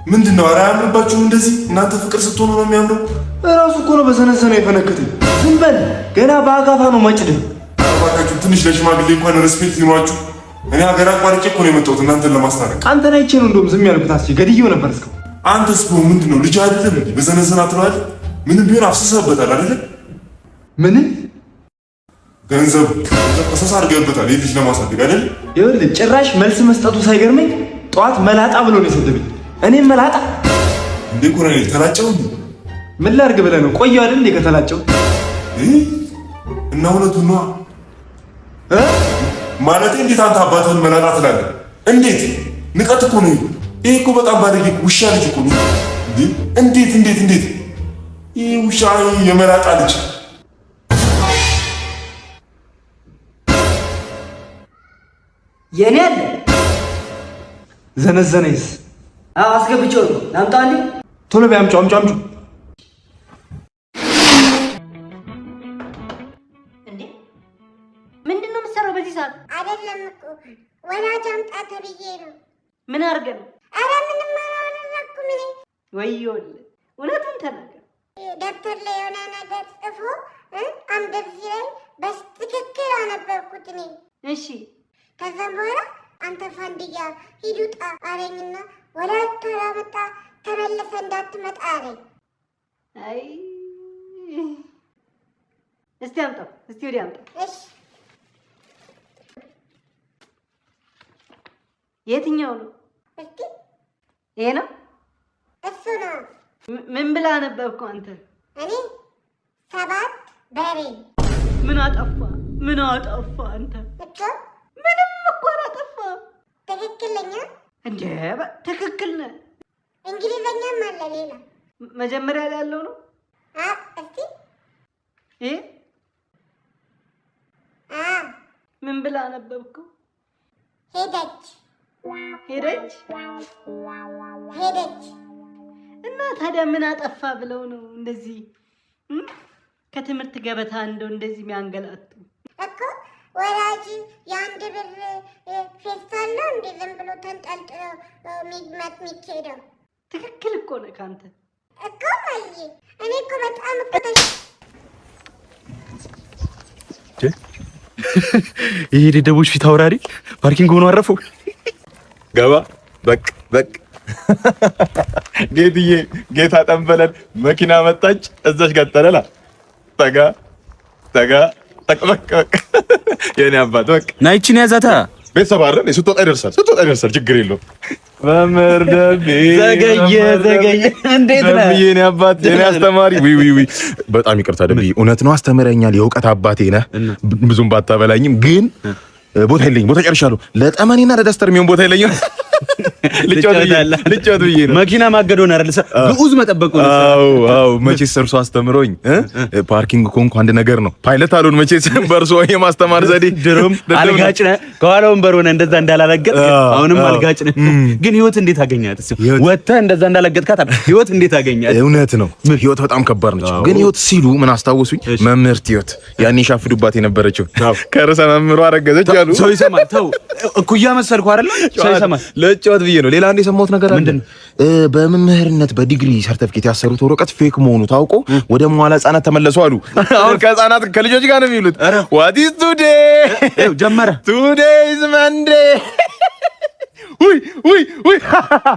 ምንድነው? ኧረ አያምርባችሁም? እንደዚህ እናንተ ፍቅር ስትሆኑ ነው የሚያምረው። እራሱ እኮ ነው በሰነሰነ የፈነከተኝ። ዝም በል ገና በአጋፋ ነው ማጭድ። አባታችሁ ትንሽ ለሽማግሌ እንኳን ሬስፔክት ይኖራችሁ። እኔ ሀገር አቋርጬ እኮ ነው የመጣሁት እናንተን ለማስታረቅ። አንተን አይቼ ነው እንደውም ዝም ያልኩት። አስቼ ገድዬው ነበር እስካሁን። አንተስ ብሎ ምንድነው? ልጅ አይደለም እንዴ? በሰነሰና ትለዋል። ምንም ቢሆን አፍስሰህበታል አይደል? ምን ገንዘብ ፈሰስ አድርገህበታል ልጅ ለማሳደግ አይደል? ይኸውልህ ጭራሽ መልስ መስጠቱ ሳይገርመኝ ጠዋት መላጣ ብሎ ነው የሰደበኝ። እኔም መላጣ እንዴ? ኮሎኔል ተላጨው እንዴ? ምን ላድርግ ብለህ ነው? ቆየሁ አይደል እንዴ ከተላጨው? እና እውነቱን ነዋ ማለት። እንዴት አንተ አባትህን መላጣ ትላለህ? እንዴት ንቀት እኮ ነው ይሄ እኮ በጣም ባለጌ ውሻ ልጅ እኮ ነው። እንዴት ይሄ ውሻ የመላጣ ልጅ የኔ አለ ዘነዘነይስ? አዎ አስገብቼው ነው። ላምጣልኝ? ቶሎ ቢያምጪው አምጪው። እንዴ ምንድን ነው የምትሰራው በዚህ ሰዓት? አይደለም እኮ ወላጅ አምጣ ተብዬ ነው። ምን አድርገህ ነው? ኧረ ምንም አላደረኩም እኔ። ወይዬውልህ እውነቱን ተናገር። ደብተር ላይ የሆነ ነገር ጽፎ አንብብ ሲለኝ በትክክል አነበብኩት እኔ። እሺ ከዛም በኋላ አንተ ፋንድያ ሂድ ውጣ አለኝና ወላጅ ተራመጣ ተመልሰ እንዳትመጣ አለኝ። አይ እስቲ አምጣው፣ እስቲ ወዲያ አምጣው። እሺ የትኛው ነው? እስቲ ይሄ ነው? እሱ ነው። ምን ብላ ነበብኩ አንተ? እኔ 7 በሬ። ምን አጠፋ አንተ? እኮ ምንም እኮ አላጠፋም። ትክክለኛ እንዴ? ትክክል ነህ። እንግሊዘኛም አለ ሌላ። መጀመሪያ ላይ ያለው ነው። እስቲ ይሄ ምን ብላ ነበብከው? ሄደች። እና ታዲያ ምን አጠፋ ብለው ነው እንደዚህ ከትምህርት ገበታ እንደዚህ የሚያንገላቱ? እኮ ወላጅ የአንድ ብር ፌስታል ነው እንዴ ዝም ብሎ ተንጠልጥሎ የሚሄደው? ትክክል እኮ ነህ ካንተ እኮ ማየ። እኔ እኮ በጣም እኮ ይሄ ደደቦች ፊት አውራሪ ፓርኪንግ ሆኖ አረፈው። ገባ በቅ ጌታ ጠንበለን መኪና መጣች። እዛች ጋር ተለላ ጠጋ የኔ አባት በቃ ናይቺን ያዛታ ቤተሰብ አይደል? ስትወጣ ይደርሳል ችግር የለውም። መምህር ደቤ ዘገየ እንዴት ነህ? የኔ አባት የኔ አስተማሪ በጣም ይቅርታ ደቤ፣ እውነት ነው አስተምረኛል። የእውቀት አባቴ ነህ። ብዙም ባታበላኝም ግን ቦታ የለኝም። ቦታ ጨርሻለሁ። ለጠመኔና ለዳስተር የሚሆን ቦታ የለኝም። ልጫወት ብዬ ነው። መኪና ማገዶን አይደል ግዑዝ መጠበቁ ነው። አዎ መቼስ እርሶ አስተምሮኝ ፓርኪንግ ኮንኩ አንድ ነገር ነው። ፓይለት አሉን መቼስ በእርሶ የማስተማር ዘዴ። ድሮም አልጋጭ ነህ፣ ከኋላ ወንበር ሆነህ እንደዛ እንዳላለገጥ አሁንም አልጋጭ ነህ። ግን ህይወት እንዴት አገኛት? ወጥተህ እንደዛ እንዳላለገጥካት ህይወት እንዴት አገኛት? እውነት ነው ህይወት በጣም ከባድ ነች። ግን ህይወት ሲሉ ምን አስታወሱኝ? መምህርት ህይወት ያኔ ሻፍዱባት የነበረችው ከርዕሰ መምህሩ አረገዘች አሉ። ሰው ይሰማል። ተው እኩያ መሰልኩ አይደል? ሰው ይሰማል። ለጨዋት ብዬ ነው። ሌላ አንድ የሰማሁት ነገር አለ። በመምህርነት በዲግሪ ሰርቲፊኬት ያሰሩት ወረቀት ፌክ መሆኑ ታውቆ ወደ መዋለ ህጻናት ተመለሱ አሉ። አሁን ከህጻናት ከልጆች ጋር ነው የሚሉት። What is today? ጀመረ Today is Monday. ውይ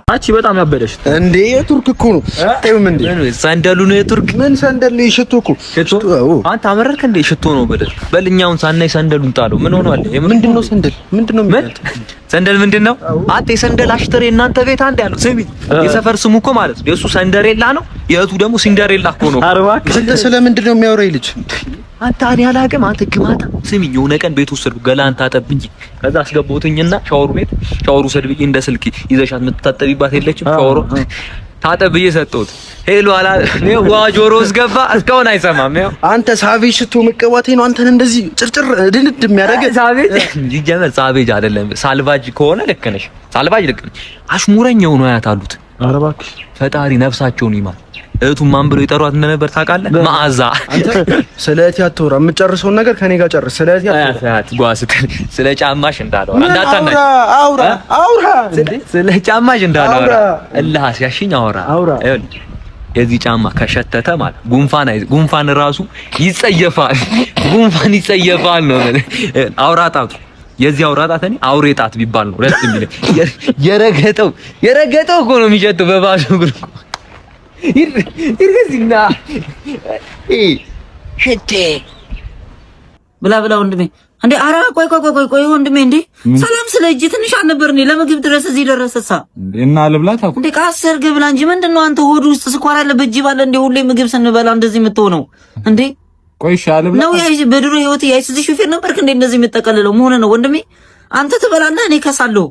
አቺ በጣም ያበደሽ እንዴ! የቱርክ እኮ ነው። አይም እንዴ ሳንደሉ ነው የቱርክ። ምን ሳንደል ነው? ሽቶ እኮ ሽቶ። አንተ አመረርክ እንዴ? ሽቶ ነው በደል በልኛውን ሳናይ ሳንደሉን ጣለው። ምን ሆኗል? ምንድነው ሰንደል? ምንድነው ሰንደል ምንድነው? አንተ የሰንደል አሽተሬ እናንተ ቤት አንድ ያለው ስሚ፣ የሰፈር ስሙ እኮ ማለት ነው። የሱ ሰንደሬላ ነው፣ የእቱ ደግሞ ሲንደሬላ እኮ ነው። አንተ ስለምንድነው የሚያወራው ልጅ? አንተ እኔ አላውቅም። አንተ ግማታ ስሚኝ፣ የሆነ ቀን ቤት ወሰድኩ ገላን ታጠብ እንጂ ከዛ አስገባሁትኝና ሻወሩ ሰድ ብዬ እንደ ስልክ ይዘሻት የምትታጠቢባት የለችም ሻወሩ ታጠብ ብዬ ሰጠሁት። ሄሎ አላ ነው ዋጆሮ እስገባ እስካሁን አይሰማም። ያው አንተ ሳቬጅ ሽቶ መቀባቴ ነው አንተን እንደዚህ ጭርጭር ድንድ የሚያደርግ። ሳቬጅ ይጀመር ሳቬጅ አይደለም ሳልቫጅ ከሆነ ልክ ነሽ። ሳልቫጅ ልክ ነሽ። አሽሙረኛው ነው ያታሉት ኧረ እባክሽ ፈጣሪ ነፍሳቸውን ይማር። እህቱን ማን ብሎ ይጠሯት እንደነበር ታውቃለህ? መዓዛ። አንተ ስለ እህቴ አትወራ። የምትጨርሰውን ነገር ከኔ ጋር ጨርስ። ስለ እህቴ ስለ ጫማሽ እንዳላወራ እንዳታናኝ። አውራ ስለ ጫማሽ እንዳላወራ እልህ አስያሽኝ። አውራ የዚህ ጫማ ከሸተተ ማለት ጉንፋን ራሱ ይጸየፋል። ጉንፋን ይጸየፋል ነው አውራጣቱ። የዚህ አውራጣት እኔ አውሬ ጣት ቢባል ነው ደስ የሚል። የረገጠው እኮ ነው የሚሸተው በባዶ እግር እኮ ይርገዝና ሸቴ ብላ ወንድሜ እንዴ! ኧረ ቆይ ወንድሜ እንዴ! ሰላም ስለ እጅ ትንሽ አልነበርኝ ለምግብ ድረስ እዚህ ደረሰሳ እና ልብላት አቁ እንዴ! ካሰር ግብላ እንጂ ምንድነው አንተ ሆድ ውስጥ ስኳር ያለበት እጅ ባለ እንዴ ሁሌ ምግብ ስንበላ እንደዚህ የምትሆነው እንዴ? ቆይ ሻልብላ ነው ያይዝ በድሮ ህይወት ያይዝ ሹፌር ነበርክ እንዴ እንደዚህ የምትጠቀልለው መሆነ ነው ወንድሜ? አንተ ትበላና እኔ ከሳለሁ።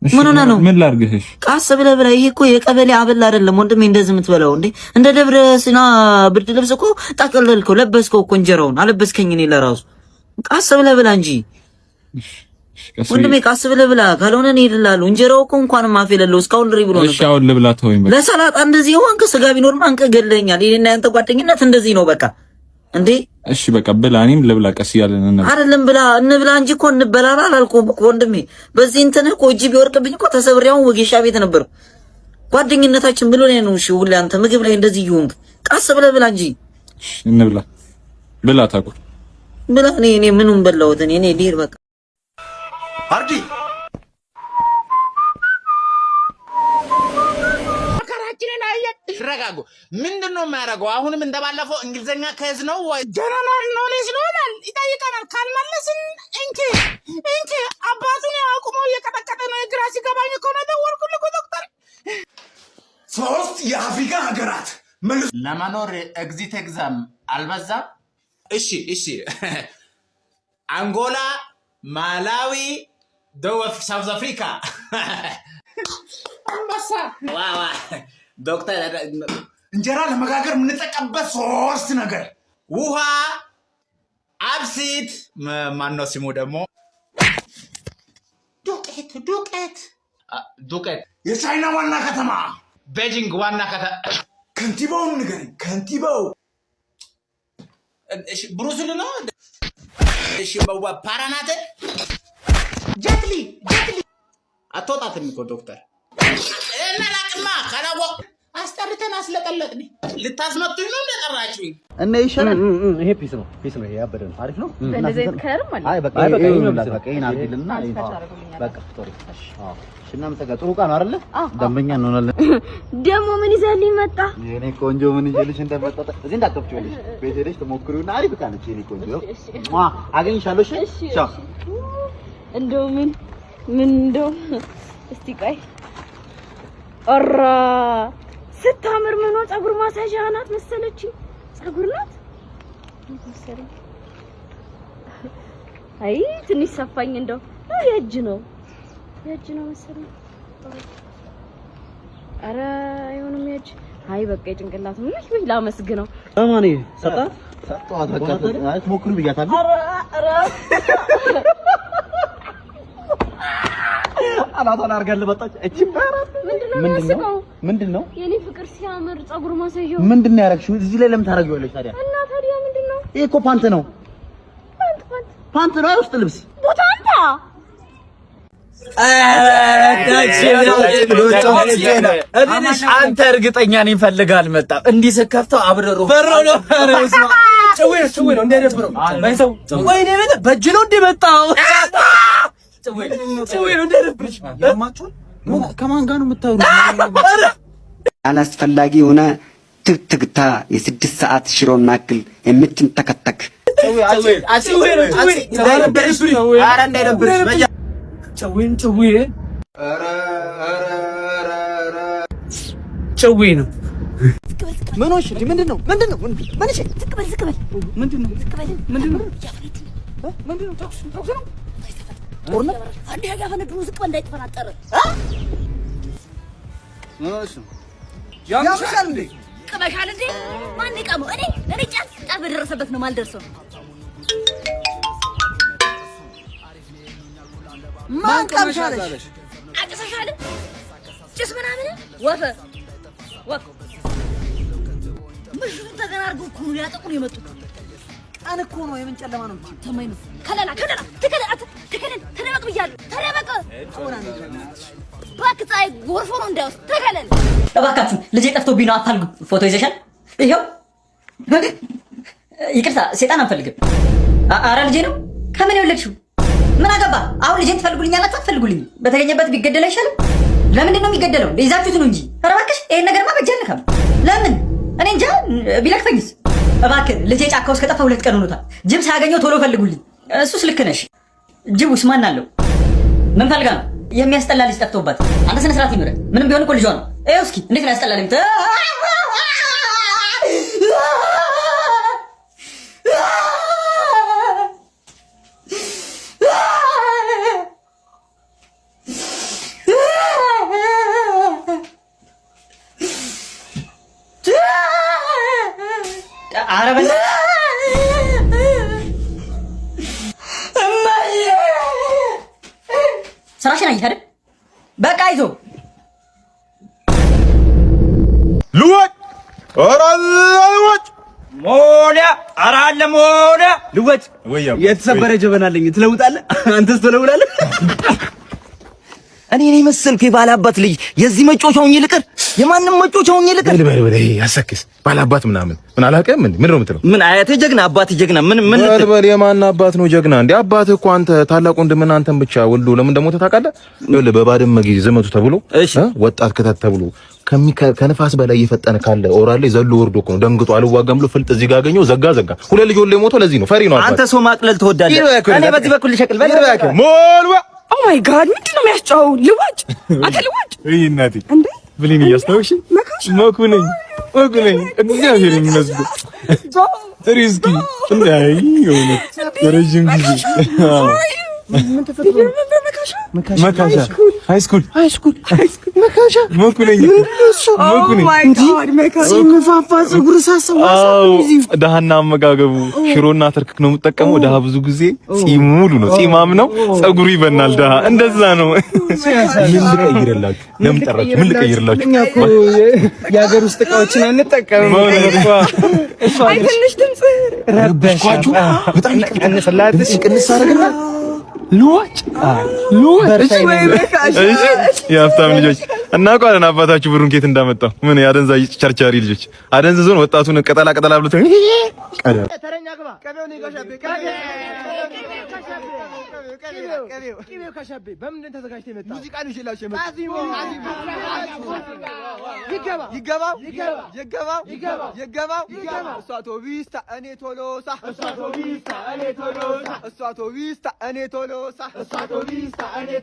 ምን ሆነ ነው? ምን ላድርግሽ? ቃስ ብለህ ብላ። ይሄ እኮ የቀበሌ አበል አይደለም ወንድሜ እንደዚህ የምትበላው እንዴ። እንደ ደብረ ሲና ብርድ ልብስ እኮ ጠቀለልከው፣ ለበስከው እኮ እንጀራውን አለበስከኝ። እኔ ለራሱ ቃስ ብለህ ብላ እንጂ ወንድሜ፣ ቃስ ብለህ ብላ። ካልሆነ እኔ እልልሃለሁ። እንጀራው እኮ እንኳንም አፍ የሌለው እስካሁን ድሪ ብሎ ነበር። እሺ አሁን ልብላ ተወኝ በቃ። ለሰላጣ እንደዚህ ሆንክ፣ ስጋ ቢኖርማ አንቀህ ገለኛል። ይሄና ያንተ ጓደኝነት እንደዚህ ነው በቃ እንዴ። እሺ በቃ ብላ፣ እኔም ልብላ። ቀስ እያለን አይደለም ብላ እንብላ እንጂ እኮ እንበላላ አላልኩም እኮ ወንድሜ። በዚህ እንትን እኮ እጅ ቢወርቅብኝ እኮ ተሰብሪያውን ወጌሻ ቤት ነበር። ጓደኝነታችን ብሎ ነው። እሺ ሁሌ አንተ ምግብ ላይ እንደዚህ ይሁን። ቃስ ብለህ ብላ እንጂ እንብላ። ብላ ታቁ ብላ። እኔ ምኑን በላሁት እኔ ዲር በቃ አርዲ መከራችንን አየህ። ረጋጉ። ምንድነው የሚያደርገው? አሁንም እንደባለፈው እንግሊዘኛ ከዝ ነው ወይ ጀነራል ኖሌጅ ነው ይላል፣ ይጠይቀናል። ካልመለስን እንኪ አባቱን አቁሞ እየቀጠቀጠ ነው። ግራ ሲገባኝ እኮ ነው ደወልኩልህ ዶክተር። 3 የአፍሪካ ሀገራት ለመኖር ኤግዚት ኤግዛም አልበዛም? እሺ አንጎላ፣ ማላዊ፣ ደቡብ ሳውዝ አፍሪካ። አንበሳ ዋዋ ዶክተር እንጀራ ለመጋገር የምንጠቀምበት 3 ነገር ውሃ፣ አብሲት፣ ማነው ስሙ ደግሞ ዱቄት። የቻይና ዋና ከተማ ቤጂንግ ዋና ከተማ ከንቲባውን ንገረኝ። ከንቲባው እሺ ብሩስሊ ነው። እሺ ፓራናት ጀትሊ አትወጣትም እኮ ዶክተር። እና ላቅማ ካላወቅ አስጠርተን አስለቀለቅን። ልታስመጡኝ ነው እንደጠራችሁኝ እና ይሻላል። ይሄ ፒስ ነው። ይሄ ያበደ ነው። አሪፍ ነው። እንደዚህ ከርም አለ። አይ በቃ ይሄን አድርግልና በቃ ጥሩ። እሺ እናመሰግናለን። ጥሩ ዕቃ ነው አይደለ? ደንበኛ እንሆናለን። ደግሞ ምን ይዘልኝ መጣ? የኔ ቆንጆ ምን ይዘልሽ እንደመጣ እዚህ እንዳትከፍቺልሽ ቤት ሄደሽ ትሞክሪውና አሪፍ ዕቃ ነች የኔ ቆንጆ። አገኝሻለሁ። እሺ ቻው። እንደው ምን እንደው እስቲ ቆይ ኦራ ስታምር ምን ነው ፀጉር ማሳዣ ናት መሰለች። ፀጉር ናት መሰለኝ። አይ ትንሽ ሰፋኝ። እንደው የእጅ ነው መሰለኝ። ኧረ አይሆንም የእጅ። አይ በቃ የጭንቅላት ነው። ወይ ላመስግነው። ማን ሰጣት? ሰጣት በቃ አይ ትሞክሩ ብያታለሁ። ኧረ አላታን አርጋለ መጣች። እቺ ምንድነው? የኔ ፍቅር ሲያምር ፀጉር ማሳያው ምንድነው ያረግሽው? እዚህ ላይ ለምን ታረጊዋለሽ ታዲያ? እና ታዲያ ምንድነው? ይሄ እኮ ፓንት ነው። ፓንት ነው። ውስጥ ልብስ ቦታንታ አንተ እርግጠኛ ነኝ ፈልጋል መጣ እንዲህ ስከፍተው አብረሮ በሮ ነው። ጭዌ ነው እንደደብረው ባይሰው ወይኔ ምን በእጅ ነው እንደመጣው ጭዌ ነው እንደደብረሽ ያማችሁን። ከማን ጋር ነው የምታወሩት? አላስፈላጊ የሆነ ትግትግታ የ6 ሰዓት ሽሮን ማክል የምትንተከተክ ጭዌ ነው። ምን ሆነሽ? ምንድነው? ያምሻል እንዴ? ቅመሻል እንዴ? ማን ይቀመው? እኔ ጫፍ በደረሰበት ነው ማልደርሰው። ማን ቀምሻለሽ? አጥሰሻል? ጭስ ምናምን ወፈ ምሽቱ ተገናርገው እኮ ነው ያጠቁን የመጡት። ቀን እኮ ነው የምን ጨለማ ነው ተማይ ነው። ከለላ ተደበቅ ብያለሁ። ተደበቅ ባክታይ ጎርፎ ነው እንዳይወስድ ተከለል። እባካችሁ ልጄ ጠፍቶብኝ ነው። አፋልጉ። ፎቶ ይዘሻል? ይሄው ይቅርታ ሰይጣን አንፈልግም። አረ ልጄ ነው። ከምን የወለድሽው? ምን አገባ? አሁን ልጄን ትፈልጉልኛላችሁ አትፈልጉልኝ? በተገኘበት ቢገደል አይሻልም? ለምንድን ነው የሚገደለው? ይዛችሁት ነው እንጂ። ኧረ እባክሽ ይሄን ነገርማ በጀልከም። ለምን እኔ እንጃ ቢለክፈኝስ? እባክህ ልጄ ጫካ ውስጥ ከጠፋ 2 ቀን ሆኖታል። ጅብ ሳያገኘው ቶሎ ፈልጉልኝ። እሱስ ልክ ነሽ። ጅቡስ ማን አለው? ምን ፈልጋ ነው? የሚያስጠላ ልጅ ጠፍቶባት። አንተ ስነ ስርዓት ይኑር። ምንም ቢሆን እኮ ልጇ ነው። ይኸው እስኪ እንዴት ነው ያስጠላልኝ? ኧረ በል ስራሽን አየህ አይደል? በቃ ይዞ ልወጭ ልወጭ ሞላ አራለ ሞላ ልወጭ የተሰበረ ጀበና አለኝ ትለውጣለህ? አንተስ ትለውላለህ? እኔ ነኝ መሰልኩ የባላባት ልጅ የዚህ መጮቻው ይልቀር የማንም መጮቻው ይልቀር በል ያሰክስ ባላባት ምናምን ምን አላውቅም። ምን ነው የምትለው? ምን አያቴ ጀግና አባቴ ጀግና ምን በል የማን አባት ነው ጀግና? እንዴ አባትህ እኮ አንተ ታላቅ ወንድምና አንተን ብቻ ወልዶ ለምን ደሞ ታውቃለህ? ይኸውልህ በባድመ ጊዜ ዘመቱ ተብሎ ወጣት ከተት ተብሎ ከነፋስ በላይ እየፈጠነ ካለ ኦራል ላይ ዘሎ ወርዶ እኮ ነው ደንግጦ አልዋጋም ብሎ ፍልጥ እዚህ ጋር አገኘው ዘጋ 2 ልጅ ወልዶ ሞቶ። ለዚህ ነው ፈሪ ነው አባት። አንተ ሰው ማቅለል ትወዳለህ። እኔ በዚህ በኩል ልሸቅል በል ሞልዋ ኦ ማይ ጋድ ምንድን ነው የሚያስጫው? ልዋጭ አንተ ልዋጭ እይ እናቴ እንዴ ብሌን እያስታውሽ መኩነኝ እግዚአብሔር ይመስገን ትሪስኪ እንዳይ የሆነ ረጅም ጊዜ ምን ተፈጥሮ መካሻ ሃይ ስኩል መካሻ መኩነኝ ሲንፋፋ ፀጉር ሳሰው ደሃና አመጋገቡ ሽሮና ተርክክ ነው የምጠቀመው። ደሃ ብዙ ጊዜ ጺም ሙሉ ነው ጺማም ነው ፀጉሩ ይበናል። ደሃ እንደዛ ነው። ምን ልቀይርላችሁ? ለምን ጠራችሁ? ምን ልቀይርላችሁ? የሀገር ውስጥ እቃዎችን አንጠቀምም። አይ ትንሽ ድምጽ ረበሽኳችሁ። በጣም ቀንስላትሽ ቅንስ አደረግና ልዋጭ የሀብታም ልጆች እናውቃለን። አባታችሁ ብሩን ኬት እንዳመጣው ምን ያደንዛዥ ቸርቻሪ ልጆች አደንዝዞን ወጣቱን ቀጠላ ብሎት ተረኛ ግባ ቀቤውን ይጋሻቤ ቀቤው ካሻቤ በምን ተዘጋጅቶ የመጣ ሙዚቃ ነው ይችላልሽ የመጣ ይገባው እሷ ቶቢስታ እኔ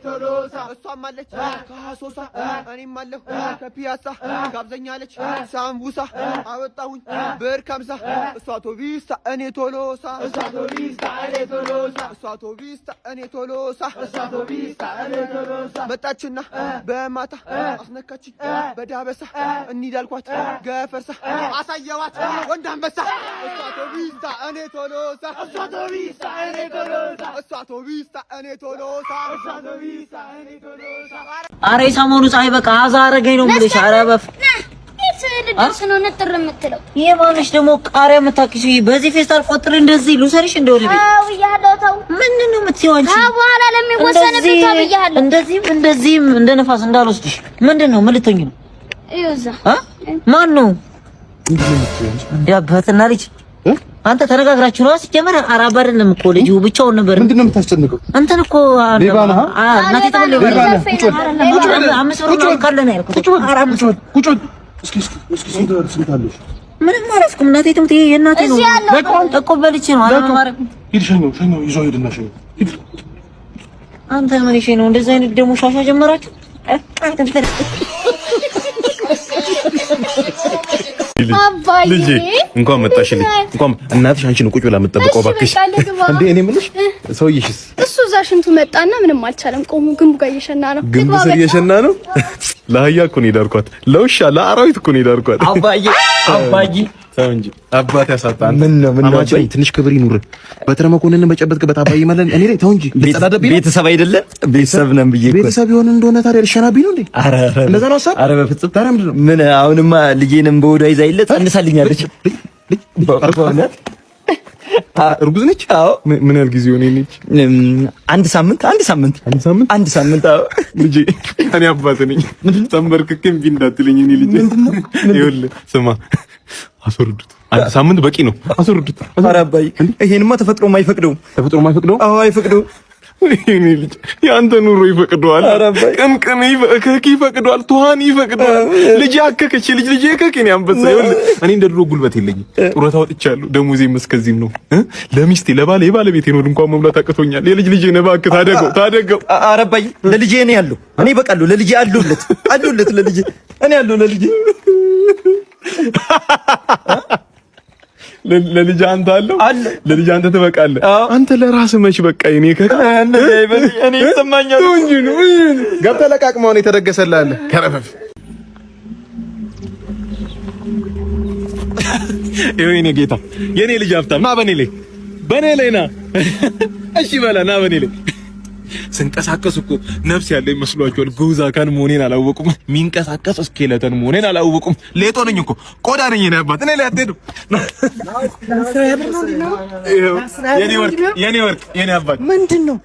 ቶሎሳ እሷም አለች ከሀሶሳ እኔም አለሁ ከፒያሳ ጋብዘኛለች ሳምቡሳ አወጣሁኝ ብር ከምሳ እሷ ቶቢስታ እኔ ቶሎሳ መጣችና በማታ አስነካችኝ በዳበሳ እንሂዳልኳት ገፈርሳ አሳየዋት ወንድ አንበሳ እሷ ቶቢስታ እኔ ቶሎሳ አረ ሰሞኑ ፀሐይ በቃ አዛ አረገኝ ነው የምልሽ። አረ በፍ ልደርስ ነው ነጥር የምትለው የማንሽ ደግሞ ቃሪያ የምታክሺ በዚህ ፌስታል ቆጥር እንደዚህ ልውሰድሽ እንደው ልቤ አው ያለው ምንድን ነው የምትይው አንቺ? በኋላ ለሚወሰንበት ታብያለሁ። እንደዚህም እንደ ነፋስ እንዳልወስድሽ ምንድን ነው? ምን ልትሆኚ ነው? ይውዛ ማን ነው እንዴ? አባትና ልጅ አንተ ተነጋግራችሁ ነው ሲጀመር? አራባ አይደለም እኮ ልጁ ብቻውን ነበር። ምንድን ነው የምታስጨንቀው? አንተን እኮ ሌባ ነህ። እናቴ ተበለ ቁጭ እስኪ ስንታለሽ? ምንም አላስኩም። እናቴ ትምት የእናቴ ነው። እኮ በልቼ ነው አረ ማረክ ሂድ ሸኘው ይዞ ሂድና ሸኘው። አንተ ምን ይሄ ነው? እንደዛ አይነት ደግሞ ሻሻ ጀመራችሁ? ልጄ እንኳን መጣሽልኝ። እንኳን እናትሽ አንቺን ቁጭ ብላ የምትጠብቀው እባክሽ። እንዴ እኔ የምልሽ ሰውዬሽስ? እሱ እዛ ሽንቱ መጣና ምንም አልቻለም። ቆሙ ግንቡ ጋር እየሸና ነው። ግንቡ ስር እየሸና ነው። ለአህያ እኮ ነው የዳርኳት። ለውሻ ለአራዊት እኮ ነው የዳርኳት። አባዬ ተው እንጂ አባት ያሳጣን። ምን ነው አማቼ ትንሽ ክብር ይኑር። በትረ መኮንንን በጨበጥክበት አባዬ ማለት እኔ ላይ ተው እንጂ ልጸዳደብኝ። ቤተሰብ አይደለን ቤተሰብ ነን ብዬ እኮ ቤተሰብ የሆነ እንደሆነ ታዲያ ልሸናብኝ ነው እንዴ? ኧረ እንደዛ ነው ሀሳብ። ኧረ በፍጹም ታዲያ ምንድን ነው? ምን አሁንማ ልጄንም በወዷ ይዛ ይለት ጸንሳልኛለች። እርጉዝ ነች? አዎ። ምን ያህል ጊዜ ሆነ ነች? አንድ ሳምንት። አዎ ልጄ እኔ አባት ነኝ። ተንበርክኬም እምቢ እንዳትለኝ እኔ ልጄ። ይኸውልህ ስማ፣ አስወርዱት። አንድ ሳምንት በቂ ነው። አስወርዱት። ኧረ አባዬ ይሄንማ ተፈጥሮም አይፈቅደውም። ተፈጥሮም አይፈቅደውም? አዎ አይፈቅደውም። እኔ ልጅ ያንተ ኑሮ ይፈቅደዋል። ቅንቅን ይፈቅደዋል። ቱሃን ይፈቅደዋል። ልጅ አከከች። ልጅ ከከኝ አንበሳ። ይኸውልህ እኔ እንደ ድሮ ጉልበት የለኝም። ጡረታ ወጥቻለሁ። ደሞዜም እስከዚህም ነው። ለሚስቴ የባለቤቴ ነው እንኳን መብላት አቅቶኛል። የልጄ ነው። እባክህ ታደገው። ኧረ አባዬ ለልጄ እኔ ያለው እኔ በቃለሁ። ለልጄ አሉለት ለልጄ እኔ ያለው ለልጄ ለልጅ አንተ አለ ለልጅ አንተ ትበቃለህ። አንተ ለራስህ መች በቃ እኔ እኔ ይሰማኛል እንጂ ነው። ገብተህ ለቃቅመው ነው የተደገሰልህ አለ ከረፈፍ። የኔ ጌታ የኔ ልጅ ሀብታም ና በኔ ላይ ና። እሺ በላ ና በኔ ላይ ስንቀሳቀስ እኮ ነፍስ ያለኝ መስሏቸዋል። ጉዛ ካን መሆኔን አላወቁም። ሚንቀሳቀስ እስኬለተን መሆኔን አላወቁም። ሌጦ ነኝ እኮ ቆዳ ነኝ። እኔ አባት እኔ ላይ አትሄዱ። የኔ አባት ምንድነው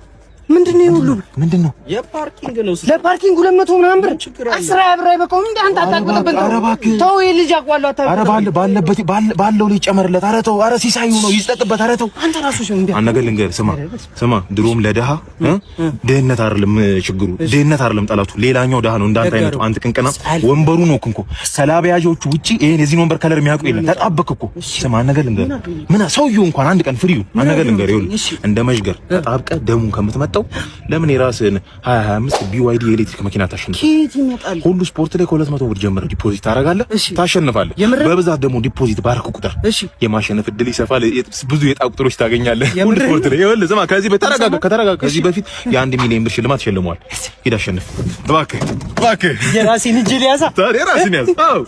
ሁሉ ምንድነው? የፓርኪንግ ነው። ለፓርኪንግ 200 ምናምን ብር 10 ብር አይበቃውም እንዴ? አንተ አታውቅበት። ኧረ እባክህ ተው፣ የልጅ አቋሉ አታውቅበት። ኧረ ባለው ላይ ጨመርለት። ኧረ ተው፣ ኧረ ሲሳዩ ነው ይስጠቅበት። ኧረ ተው አንተ ራሱ ሲሆን እንዴ አነገር ልንገርህ። ስማ ድሮም ለደሃ ድህነት አይደለም ችግሩ፣ ድህነት አይደለም ጠላቱ፣ ሌላኛው ደሃ ነው። እንዳንተ አይነቱ አንተ ቅንቅና ወንበሩ ነው እንኮ ከላቢያጆቹ ውጪ ይሄን የዚህ ወንበር ከለር የሚያውቁ የለም። ተጣበክ እኮ። ስማ አነገር ልንገርህ፣ ምን ሰውዬው እንኳን አንድ ቀን ፍሪው አነገር ልንገርህ፣ ይኸውልህ እንደ መሽገር ተጣብቀህ ደሙን ከምትመጣው ለምን የራስህን 25 BYD የኤሌክትሪክ መኪና ታሸንፍ። ኬት ይመጣል? ሁሉ ስፖርት ላይ ከ200 ብር ጀምረህ ዲፖዚት ታደርጋለህ፣ ታሸንፋለህ። በብዛት ደግሞ ዲፖዚት ባረክ ቁጥር የማሸነፍ እድል ይሰፋል። ብዙ የዕጣ ቁጥሮች ታገኛለህ። ሁሉ ስፖርት ላይ ይኸውልህ፣ ስማ ከዚህ በፊት የ1 ሚሊዮን ብር ሽልማት ሸልመዋል። ሂድ አሸንፍ እባክህ። የራሴን እጅ ሊያዛ የራስህን ያዝ። አዎ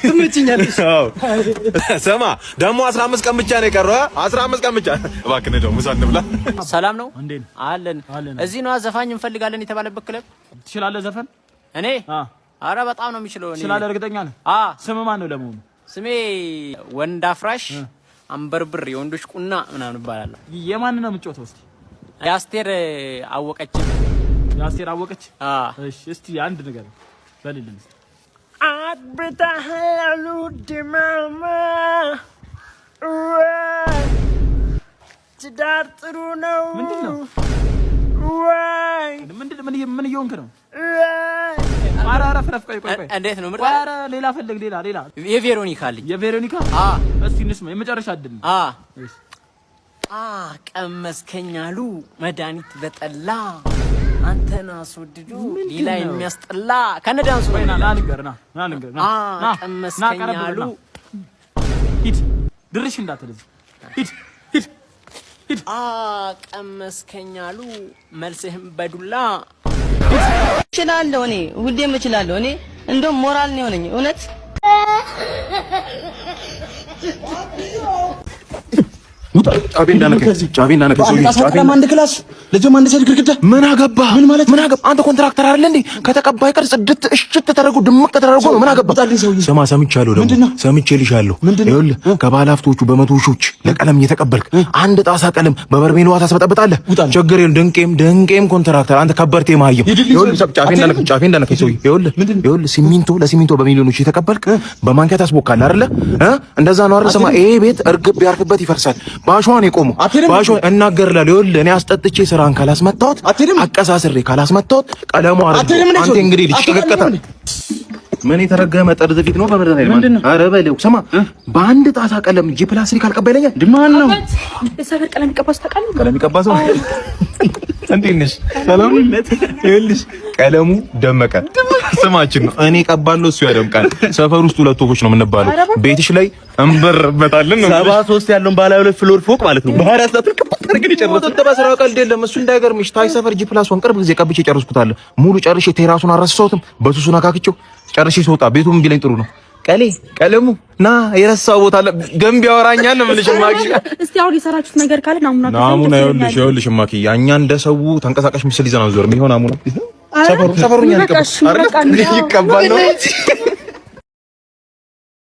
ትመችኛለሽ። አዎ ስማ ደግሞ 15 ቀን ብቻ ነው የቀረው። 15 ቀን ብቻ እባክህ ነው ምሳ እንብላ። ሰላም ነው አለን። እዚህ ነው ዘፋኝ እንፈልጋለን የተባለበት ክለብ። ትችላለህ ዘፈን? እኔ አረ በጣም ነው የሚችለው። እኔ ትችላለህ? እርግጠኛ ነህ? ስም ማን ነው ለመሆኑ? ስሜ ወንድ አፍራሽ አንበርብር የወንዶች ቁና ምናምን እባላለሁ። የማን ነው የምትጮተው? እስቲ የአስቴር አወቀች። የአስቴር አወቀች? እሺ እስቲ አንድ ነገር በልልኝ። አብታህሉ ድማማ ትዳር ጥሩ ነው። ምንድነው? ምን እየሆንክ ነው? ኧረ ረፍረፍ። ቆይ እንዴት ነው? ኧረ ሌላ ፈልግ። ሌላ የቬሮኒካ ልጅ። የቬሮኒካ? እስቲ እንስማ። የመጨረሻ እድል ነው። ቀመስከኝ አሉ መድኃኒት በጠላ አንተን አስወድዱ ሌላ የሚያስጠላ ከነዳንሱ ና ንገር። ቀመስከኝ አሉ። ሂድ ድርሽ እንዳትልዝ። ሂድ ቀመስከኝ አሉ መልስህም በዱላ። እችላለሁ፣ እኔ ሁሌም እችላለሁ። እኔ እንደውም ሞራል ነው የሆነኝ እውነት። ጫቤ እንዳነከ አንድ ክላስ ልጅም አንድ ሴት ግድግዳ። ምን አገባ? ምን አገባ? አንተ ኮንትራክተር አይደል እንዴ? ከተቀባይ ቀር ጽድት እሽት ተደረጉ ድምቅ ተደረጉ ነው። ምን አገባ? ስማ ሰምቻለሁ፣ ደግሞ ሰምቼልሻለሁ። ይኸውልህ ከባለ ሀብቶቹ በመቶ ሺዎች ለቀለም እየተቀበልክ አንድ ጣሳ ቀለም በበርሜል ውሃ ታስበጠብጣለህ። ችግር የለም። ድንቄም ኮንትራክተር አንተ ከበርቴ ማየው። ይኸውልህ ጫፌ እንዳነከ ሰውዬ። ይኸውልህ ለሲሚንቶ በሚሊዮኖች እየተቀበልክ በማንኪያ ታስቦካለህ አይደለ? እንደዛ ነው አይደል? ስማ ይሄ ቤት እርግብ ያርግበት ይፈርሳል። ባሽዋን የቆሙ ባሽዋን እናገርላለሁ። ይኸውልህ እኔ አስጠጥቼ ስራን ካላስመጣሁት አቀሳስሬ ካላስመጣሁት ቀለሙ አንተ እንግዲህ ልትሸቀቀታ ምን የተረገመ ጠርዝ ፊት ነው በመድረን አይደል? ኧረ በለው ስማ፣ በአንድ ጣሳ ቀለም ጂፕላስትሪክ አልቀበለኛል። ድማን ነው የሰፈር ቀለም ይቀባስ ታውቃለህ? ቀለም ይቀባስ ነው። እንዴት ነሽ? ሰላም ነሽ? ይኸውልሽ ቀለሙ ደመቀ ስማችን ነው። እኔ ቀባለሁ፣ እሱ ያደምቃል። ሰፈር ውስጥ ሁለት ወፎች ነው የምንባለው። ቤትሽ ላይ እንበርበታለን ነው 73 ያለውን ባለ 2 ፍሎር ፎቅ ማለት ነው። በኋላ ሰጥተህ አድርገን የጨረስኩት በስራ ቀልድ የለም። እሱ እንዳይገርምሽ ታይ ሰፈር ጂፕላስ ወን ቅርብ ጊዜ ቀብቼ ጨረስኩታል። ሙሉ ጨርሼ ቴራሱን አረሳሁትም በሱሱን አካክቼው ጨርሼ ስወጣ ቤቱም ቢለኝ ጥሩ ነው ቀለሙ ና የረሳው ቦታ አለ ገንቢ ያወራኛል ነው የምልሽ ማኪ። እስቲ አሁን የሰራችሁት ነገር ካለ ናሙና ይኸውልሽ ማኪ እኛ እንደሰው ተንቀሳቃሽ ምስል ይዘን አንዞርም። ይሆን ናሙና ሰፈሩኛ ይቀበል ነው